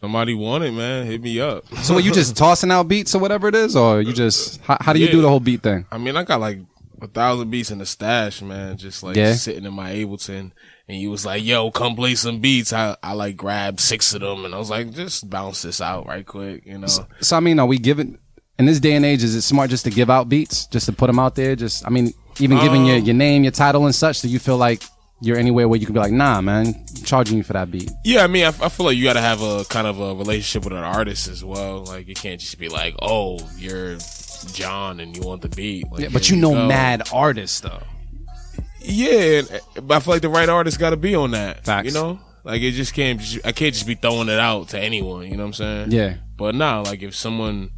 Somebody want it, man. Hit me up. So, you just tossing out beats or whatever it is, or you just how do you do the whole beat thing? I mean, I got like 1,000 beats in the stash, man. Just like sitting in my Ableton, and you was like, "Yo, come play some beats." I like grabbed 6 of them, and I was like, "Just bounce this out right quick," you know. So I mean, are we giving in this day and age? Is it smart just to give out beats, just to put them out there? Just, I mean, even giving your name, your title, and such. Do you feel like you're anywhere where you can be like, nah, man, I'm charging you for that beat? Yeah, I mean, I feel like you got to have a kind of a relationship with an artist as well. Like, it can't just be like, "Oh, you're John and you want the beat." Like, Yeah, but you know, mad artists though. Yeah, but I feel like the right artist got to be on that. Facts. You know, like it just can't. I can't just be throwing it out to anyone. You know what I'm saying? Yeah. But nah, like if someone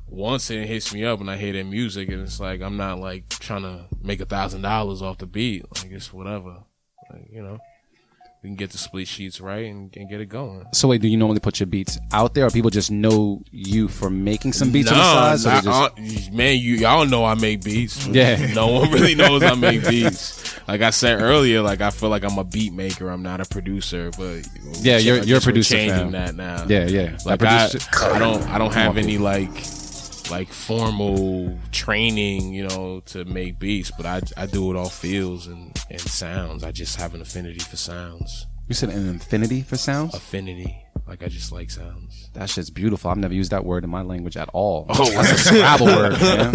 wants it and hits me up and I hear their music, and it's like I'm not like trying to make $1,000 off the beat. Like it's whatever. Like, you know, we can get the split sheets right and get it going. So wait, do you normally put your beats out there, or people just know you for making some beats on the side? Man, y'all know I make beats. Yeah. No one really knows I make beats. like I said earlier, like I feel like I'm a beat maker. I'm not a producer, but Yeah, you're a producer, changing fam. that now. Yeah. Like I don't have any like formal training, you know, to make beats, but I do it all feels and sounds. I just have an affinity for sounds. You said an infinity for sounds? Affinity. Like I just like sounds. That shit's beautiful. I've never used that word in my language at all. Oh, that's a Scrabble word, man.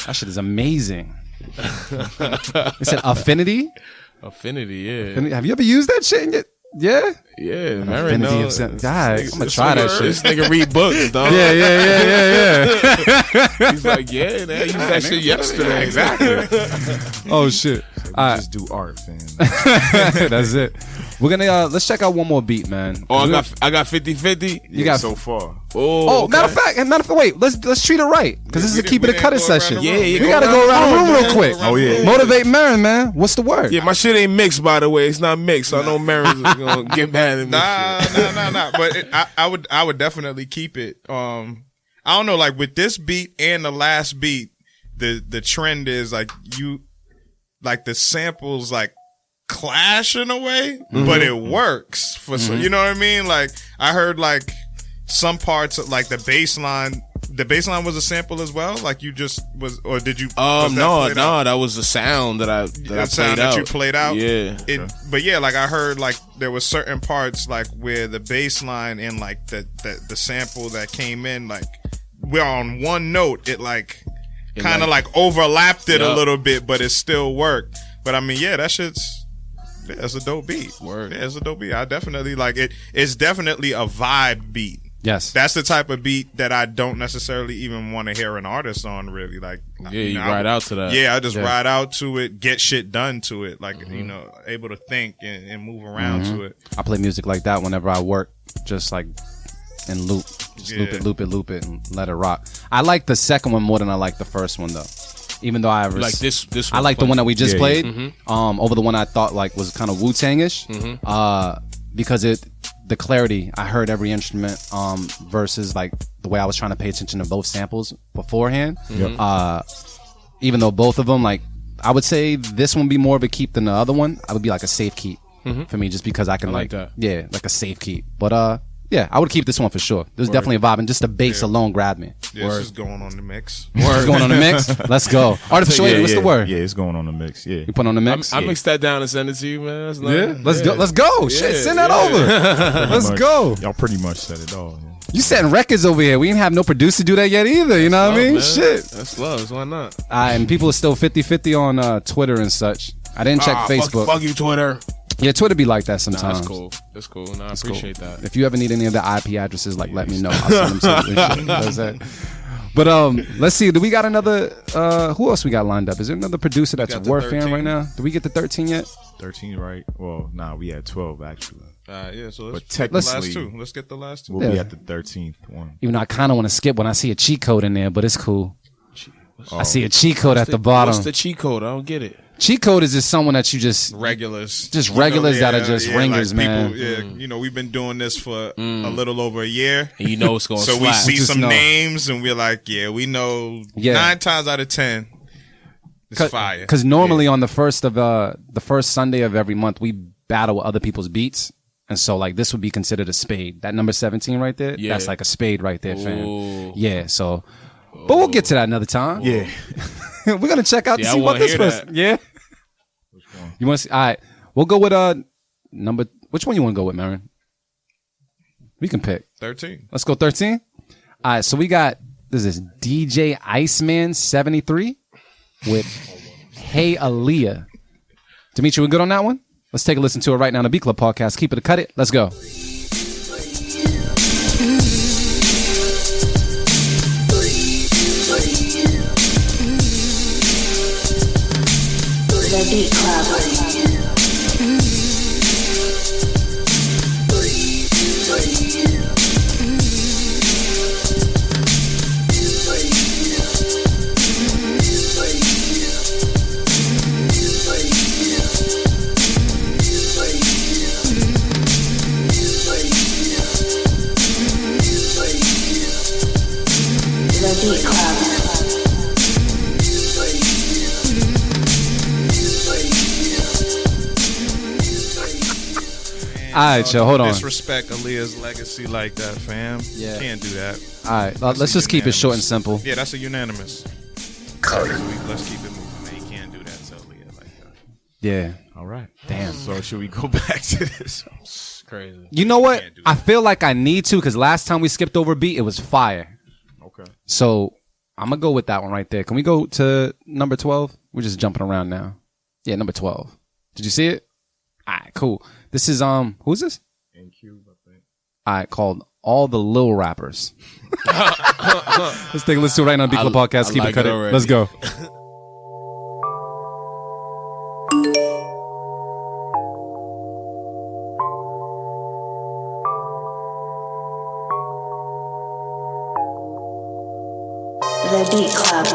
That shit is amazing. You said affinity? Affinity, yeah. Have you ever used that shit? Yeah? Yeah, Affinity of sound. God, I'm gonna try that shit. This nigga read books, dog. Yeah. He's like, yeah, man, I used that shit yesterday. Exactly. Oh shit. We just do art, fam. That's it. We're gonna let's check out one more beat, man. Oh, I got 50-50. You got so far. Oh, okay. matter of fact, wait. Let's treat it right because this is a keep it a cutter session. Yeah, we gotta go around the room real quick. Oh yeah. Motivate Marin, man. What's the word? Yeah, my shit ain't mixed, by the way. It's not mixed. So I know Marin's gonna get mad at me. Nah. But I would definitely keep it. I don't know, like with this beat and the last beat, the trend is like the samples like clash in a way, but it works for some. You know what I mean? Like I heard like some parts of like the bass line. The bass line was a sample as well. Like you just was, or did you? No, that was the sound that I played out. You played out. Yeah. But yeah, like I heard like there was certain parts like where the bass line and like the sample that came in, like we're on one note. It like kind of like overlapped it a little bit, but it still worked. But I mean, yeah, that shit's. Yeah, it's a dope beat. Word. Yeah, it's a dope beat. I definitely like it. It's definitely a vibe beat. Yes. That's the type of beat that I don't necessarily even want to hear an artist on, really. Like, yeah, you ride out to that. Yeah, I just ride out to it, get shit done to it. Like, you know, able to think and move around to it. I play music like that whenever I work, just like in loop. Just loop it, and let it rock. I like the second one more than I like the first one, though. Even though like this I like the one that we just played over the one I thought like was kind of Wu-Tang-ish because the clarity, I heard every instrument versus like the way I was trying to pay attention to both samples beforehand. Even though both of them, like I would say this one would be more of a keep than the other one. I would be like a safe keep for me just because I can like that. Yeah, like a safe keep. But yeah, I would keep this one for sure. There's definitely a vibe, and just the bass alone grabbed me. Yeah, this is going on the mix. It's going on the mix? Let's go. Artificial Lady, what's the word? Yeah, it's going on the mix. Yeah. You put on the mix? I mixed that down and send it to you, man. That's nice. Let's go. Let's go. Shit, send that over. Let's go. Y'all pretty much said it all. Yeah. You setting records over here. We didn't have no producer do that yet either. You know what I mean? Man. Shit. That's love. Why not? And people are still 50-50 on Twitter and such. I didn't check Facebook. Fuck you, Twitter. Yeah, Twitter be like that sometimes. That's cool. No, I appreciate that. If you ever need any of the IP addresses, like let me know. I'll send them to you. But let's see. Do we got another? Who else we got lined up? Is there another producer that's worth hearing right now? Do we get to 13 yet? 13, right? Well, we had 12 actually. Yeah, so let's get the last two. Let's get the last two. We'll be at the 13th one. Even though I kind of want to skip when I see a cheat code in there, but it's cool. I see a cheat code at the bottom. What's the cheat code? I don't get it. Cheat code is just someone that you just regulars, that are just ringers, like man. People, you know, we've been doing this for a little over a year, and you know it's going. So slap. we see some names, and we're like, we know 9 times out of 10, it's fire. Because normally on the first Sunday of every month, we battle other people's beats, and so like this would be considered a spade. That number 17 right there, that's like a spade right there, fam. Yeah, so. But we'll get to that another time. Yeah. We're going to check out to see what this person. Yeah. Which one? You want to see? All right. We'll go with number. Which one you want to go with, Marin? We can pick. 13. Let's go 13. All right. So we got, this is DJ Iceman 73 with Hey Aaliyah. Dimitri, we good on that one? Let's take a listen to it right now on the Beat Club podcast. Keep it or cut it. Let's go. The Beat Club. The Beat Club. right, chill. Hold on. Disrespect Aaliyah's legacy like that, fam. Yeah. Can't do that. All right, let's just keep it short and simple. Yeah, that's a unanimous. Let's keep it moving, man. You can't do that to Aaliyah like that. Yeah. All right. Damn. So should we go back to this? Crazy. You know what? I feel like I need to because last time we skipped over a beat, it was fire. Okay. So I'm gonna go with that one right there. Can we go to number 12? We're just jumping around now. Yeah, number 12. Did you see it? All right, cool. This is who's this? NQ, I think. All right, called All the Lil Rappers. Let's take a listen to it right now on Beat Club Podcast. Keep it cut it. Let's go. The Beat Club.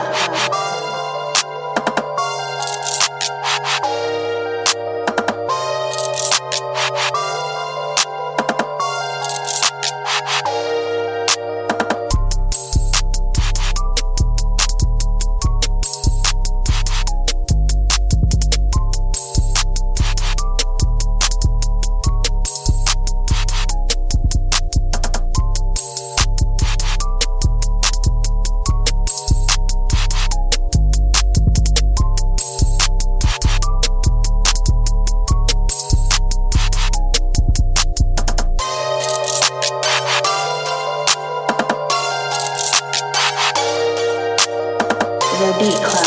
The Beat Club.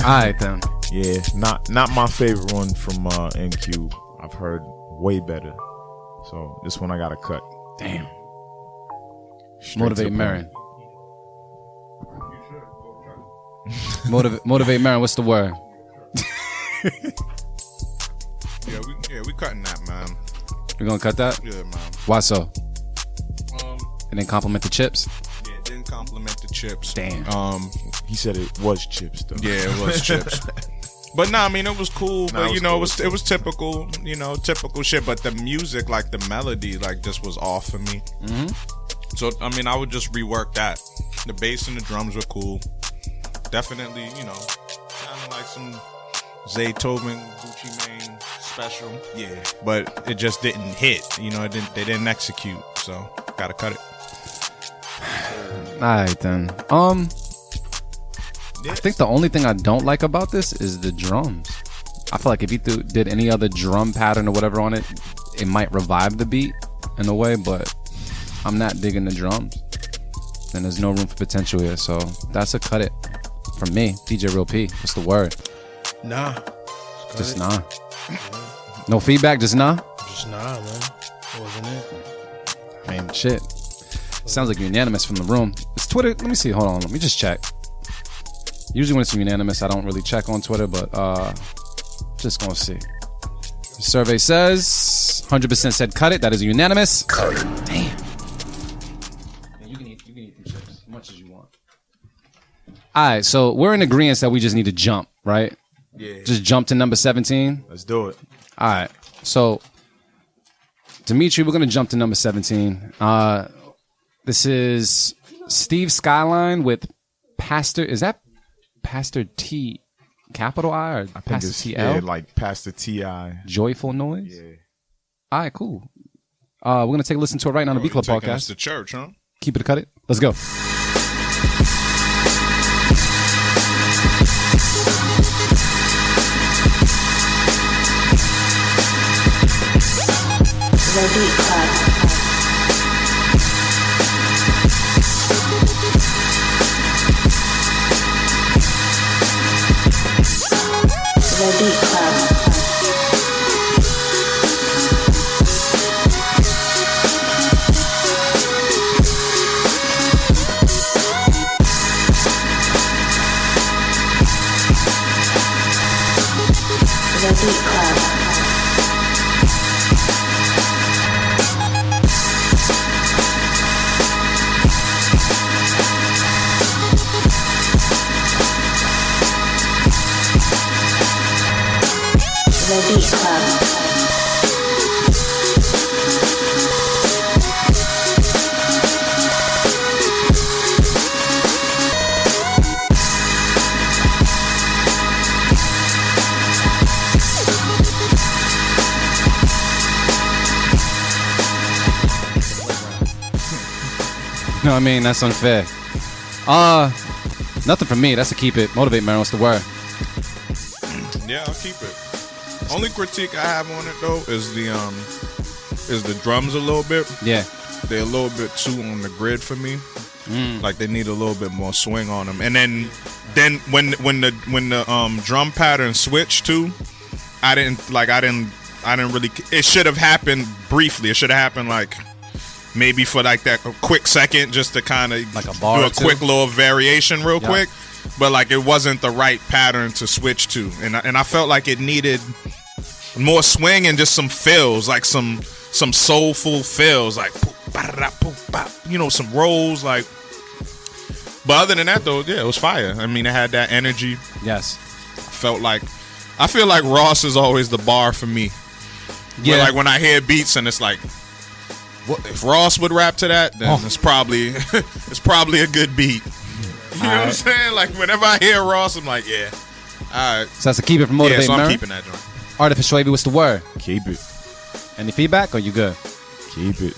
All right, then. Yeah, not my favorite one from NQ. I've heard way better. So this one I gotta cut. Damn. Straight Motivate to the Marin. Motivate Marin. What's the word? Yeah, we cutting that, man. We're gonna cut that? Yeah, man. Why so? And then compliment the chips. Yeah, it didn't compliment the chips. Damn. He said it was chips though. Yeah, it was chips. But no, I mean it was cool. Nah, But it you know, was it was typical. You know, typical shit. But the music, like the melody, like just was off for me. Mm-hmm. So I mean, I would just rework that. The bass and the drums were cool. Definitely, you know, kind of like some Zaytoven, Gucci Mane special. Yeah, but it just didn't hit. You know, they didn't execute. So gotta cut it. All right, then. I think the only thing I don't like about this is the drums. I feel like if you did any other drum pattern or whatever on it, it might revive the beat in a way, but I'm not digging the drums. And there's no room for potential here, so that's a cut it from me, DJ Real P. What's the word? Nah. Just nah. No feedback, just nah? Just nah, man. Wasn't it? I mean, shit. Sounds like unanimous from the room. It's Twitter. Let me see. Hold on. Let me just check. Usually when it's unanimous, I don't really check on Twitter, but just gonna see. The survey says 100% said cut it. That is unanimous. Cut it. Damn. You can eat the chips as much as you want. All right, so we're in agreement that we just need to jump, right? Yeah. Just jump to number 17. Let's do it. All right. So, Dimitri, we're gonna jump to number 17. This is Steve Skyline with Pastor. Is that Pastor T, capital I, or I think Pastor it's, TL? yeah, like Pastor T.I. Joyful Noise? Yeah. All right, cool. We're going to take a listen to it right now on the B Club Taking us Podcast. to church, huh? Keep it, cut it. Let's go. The Beat Club. The Beat Club. The Beat Club. The Beat Club. know what I mean? That's unfair. Nothing from me. That's a keep it. Motivate, man. What's the word? Yeah, I'll keep it. Only critique I have on it though is the drums a little bit. Yeah. They're a little bit too on the grid for me. Like they need a little bit more swing on them. And then when the drum pattern switched too, I didn't really. It should have happened briefly. It should have happened like maybe for like that quick second, just to kind of like a bar do a quick little variation real quick. But like it wasn't the right pattern to switch to, and I felt like it needed more swing and just some fills, like some soulful fills, like some rolls, like. But other than that, though, yeah, it was fire. I mean, it had that energy. Yes. I feel like Ross is always the bar for me. Yeah. Where, like when I hear beats and it's like, what, if Ross would rap to that, then it's probably a good beat. You know what I'm saying? Like whenever I hear Ross, I'm like, yeah. All right. So that's a keep it from Motivate. Yeah, so I'm Mary. keeping that joint. Artificial Wavy, what's the word? Keep it. Any feedback or you good? Keep it.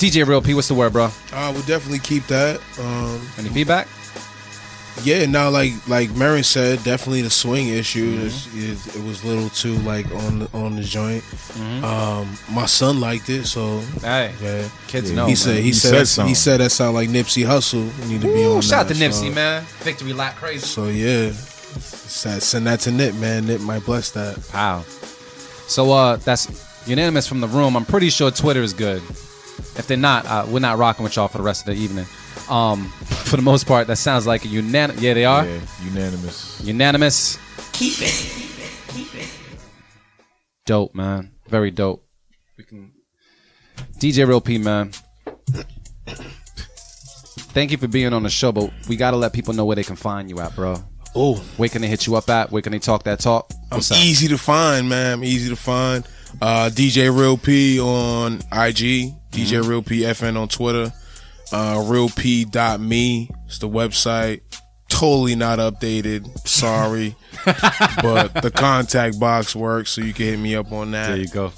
DJ Real P, what's the word, bro? We'll definitely keep that. Any feedback? Yeah, no, like Marin said, definitely the swing issue. It was a little too like on the joint. My son liked it, so hey, yeah. Kids know. He said that sound like Nipsey Hussle. You need to be on. Shout out to that, Nipsey, so. man. Victory lap crazy. So yeah, send that to Nip, man. Nip might bless that. Wow. So that's unanimous from the room. I'm pretty sure Twitter is good. If they're not, we're not rocking with y'all for the rest of the evening. For the most part, that sounds like a unanimous. Yeah, they are. Yeah, unanimous. Unanimous. Keep it. Dope, man. Very dope. We can. DJ Real P, man. Thank you for being on the show, but we gotta let people know where they can find you at, bro. Oh, where can they hit you up at? Where can they talk that talk? What's I'm up? easy to find, man. I'm easy to find. DJ Real P on IG. DJ Real P FN on Twitter. realp.me is the website. Totally not updated. Sorry. But the contact box works, so you can hit me up on that. There you go.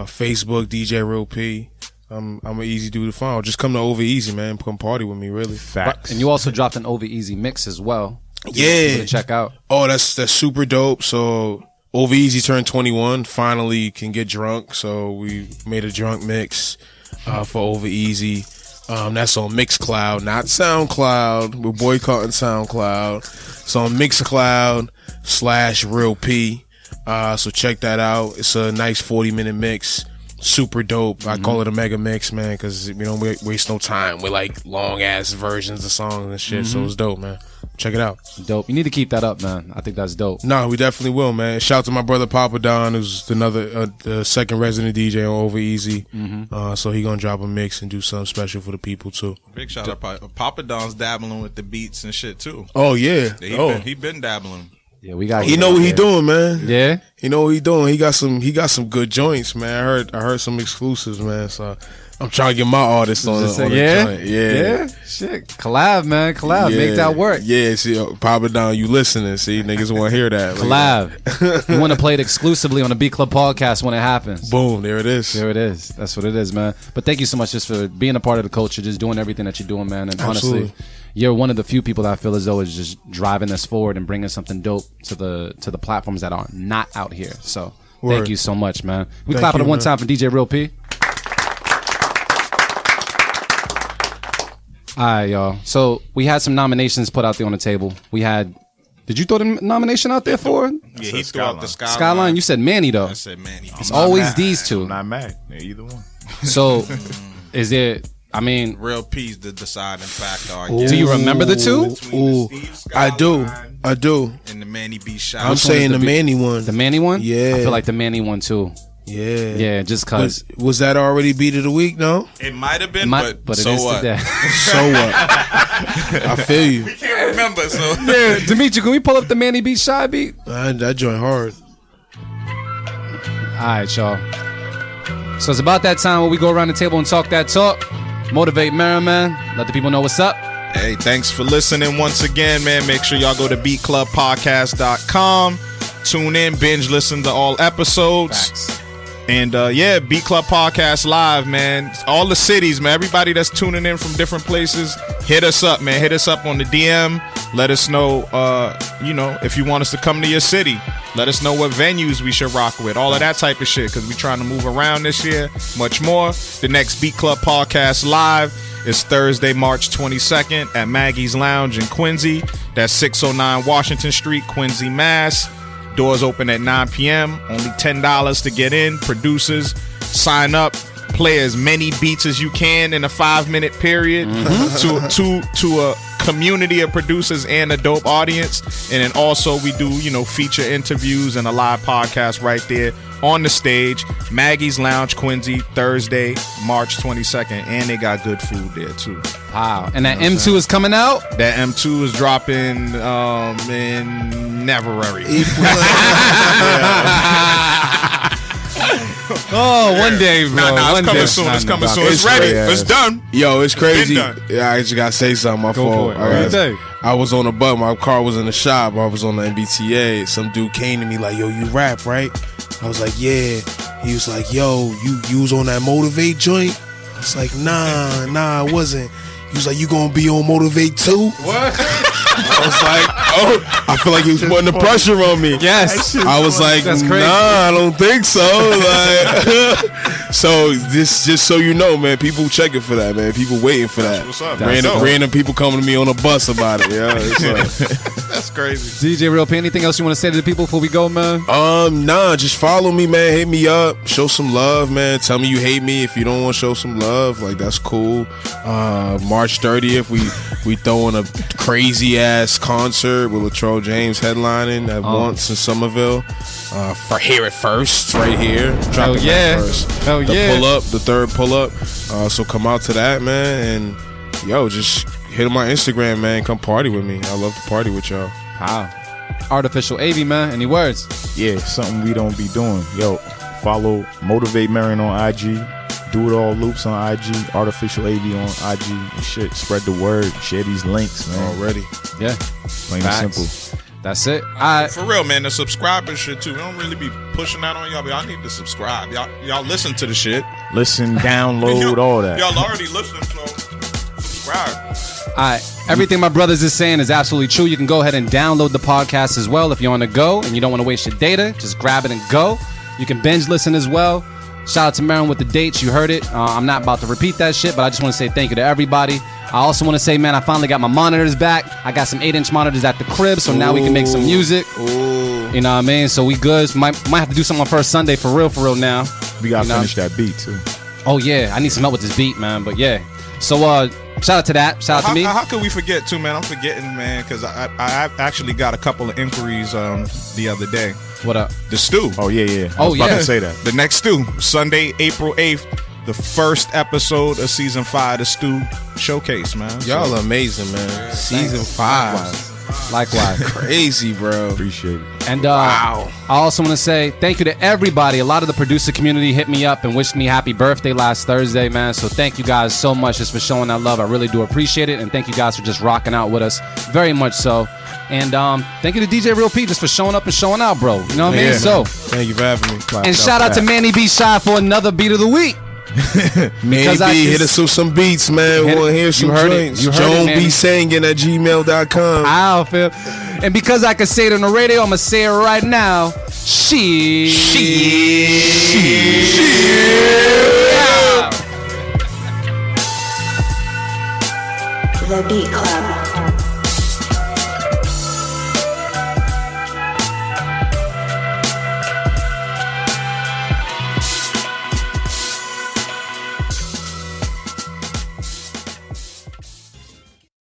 Facebook, DJ Real P. I'm an easy dude to find. Just come to Over Easy, man. Come party with me, really. Facts. And you also dropped an Over Easy mix as well. Yeah. Check out. Oh, that's super dope. So Over Easy turned 21. Finally can get drunk. So we made a drunk mix for Over Easy. That's on Mixcloud, not SoundCloud. We're boycotting SoundCloud. It's on Mixcloud /Real P. So check that out. It's a nice 40-minute mix. Super dope. I call it a mega mix, man, because we don't waste no time with like long ass versions of songs and shit. So it's dope, man. Check it out. Dope. You need to keep that up, man. I think that's dope. No, we definitely will, man. Shout out to my brother Papa Don, who's another the second resident DJ on Over Easy. So he gonna drop a mix and do something special for the people too. Big shout out Papa Don's dabbling with the beats and shit too. Oh yeah. He been dabbling. Yeah, we got. He know what he doing, man. Yeah, he know what he doing. He got some good joints, man. I heard some exclusives, man. So I'm trying to get my artists on the joint. Yeah. Shit, collab, man. Collab, make that work. Yeah, see, Papa Down, you listening? See, niggas want to hear that. Collab. You want to play it exclusively on the Beat Club podcast when it happens. Boom, there it is. There it is. That's what it is, man. But thank you so much just for being a part of the culture, just doing everything that you're doing, man. And honestly, you're one of the few people that I feel as though is just driving this forward and bringing something dope to the platforms that are not out here. So thank you so much, man. We clap it one time for DJ Real P. All right, y'all. So we had some nominations put out there on the table. We had. Did you throw the nomination out there for? Yeah, he threw out the Skyline. Skyline. You said Manny though. I said Manny. It's always these two. I'm not mad. Yeah, either one. So, is there? I mean, Real P's the deciding factor. Do you remember the two? I do. And the Manny B shot. I'm saying the Manny one. The Manny one? Yeah. I feel like the Manny one too. Yeah. Yeah, just cause. Was that already beat of the week? No. It might have been, but it so is what? today. So what? I feel you. We can't remember. So yeah, Dimitri, can we pull up the Manny beat shy beat? That joint hard. All right, y'all. So it's about that time where we go around the table and talk that talk. Motivate Merriman. Let the people know what's up. Hey, thanks for listening once again, man. Make sure y'all go to beatclubpodcast.com. Tune in, binge listen to all episodes. Facts. And yeah, Beat Club Podcast Live, man. All the cities, man. Everybody that's tuning in from different places, hit us up, man. Hit us up on the DM. Let us know, if you want us to come to your city. Let us know what venues we should rock with. All of that type of shit, because we're trying to move around this year. Much more. The next Beat Club Podcast Live is Thursday, March 22nd at Maggie's Lounge in Quincy. That's 609 Washington Street, Quincy, Mass. Doors open at 9 p.m. Only $10 to get in. Producers, sign up. Play as many beats as you can in a 5-minute period to a community of producers and a dope audience. And then also we do, feature interviews and a live podcast right there on the stage. Maggie's Lounge, Quincy, Thursday, March 22nd. And they got good food there too. Wow. And that M2 is coming out? That M2 is dropping in Neverary. Oh, one day, bro. It's coming soon. It's coming soon. It's ready. It's done. Yo, it's crazy. Been done. Yeah, I just gotta say something. My fault. I was on a bus. My car was in the shop. I was on the MBTA. Some dude came to me like, "Yo, you rap, right?" I was like, "Yeah." He was like, "Yo, you was on that Motivate joint?" I was like, "Nah, I wasn't." He was like, "You gonna be on Motivate too?" What? I was like, "Oh, I feel like he was putting the pressure on me." Yes. I was like, That's crazy. "Nah, I don't think so." Like, so this, just so you know, man, people checking for that, man. People waiting for that. What's up? Random people coming to me on a bus about it. Yeah, That's crazy. DJ Real P, anything else you want to say to the people before we go, man? Nah, just follow me, man. Hit me up, show some love, man. Tell me you hate me if you don't want to show some love. Like, that's cool. March 30th, we throwing a crazy ass concert with Latrell James headlining at Once in Somerville. For Hear It First, right here. Hell yeah. Hell yeah. The third pull up. So come out to that, man, and yo, just hit my Instagram, man. Come party with me. I love to party with y'all. Wow. Artificial AV, man. Any words? Yeah, something we don't be doing. Yo, follow Motivate Marion on IG. Do It All Loops on IG. Artificial AV on IG. And shit, spread the word. Share these links, man. Already. Yeah. Plain and simple. That's it. For real, man, the subscribers shit too. We don't really be pushing that on y'all, but y'all need to subscribe. Y'all listen to the shit. Listen, download, all that. Y'all already listen, so subscribe. Everything my brothers is saying is absolutely true. You can go ahead and download the podcast as well if you're on the go and you don't want to waste your data. Just grab it and go. You can binge listen as well. Shout out to Marin with the dates. You heard it. I'm not about to repeat that shit, but I just want to say thank you to everybody. I also want to say, man, I finally got my monitors back. I got some 8-inch monitors at the crib, so now we can make some music. Ooh. You know what I mean? So we good. Might have to do something on first Sunday for real now. We gotta finish that beat too. Oh yeah, I need some help with this beat, man. But yeah. So shout out to that. Shout out to me. How could we forget too, man? I'm forgetting, man, because I actually got a couple of inquiries the other day. What up? The Stew. Oh yeah. I was about to say that. The next Stew, Sunday, April 8th. The first episode of season 5, the Stew Showcase, man. Y'all are amazing, man. Season 5. Likewise. Crazy, bro. Appreciate it. And wow. I also want to say thank you to everybody. A lot of the producer community hit me up and wished me happy birthday last Thursday, man. So thank you guys so much just for showing that love. I really do appreciate it. And thank you guys for just rocking out with us. Very much so. And thank you to DJ Real P just for showing up and showing out, bro. You know what I mean? So thank you for having me. And shout out to Manny B. Shy for another beat of the week. Manny B, hit us with some beats, man. We want to hear some joints. Joan B. Singing at gmail.com. I'll feel. And because I can say it on the radio, I'm going to say it right now. She. The Beat Club.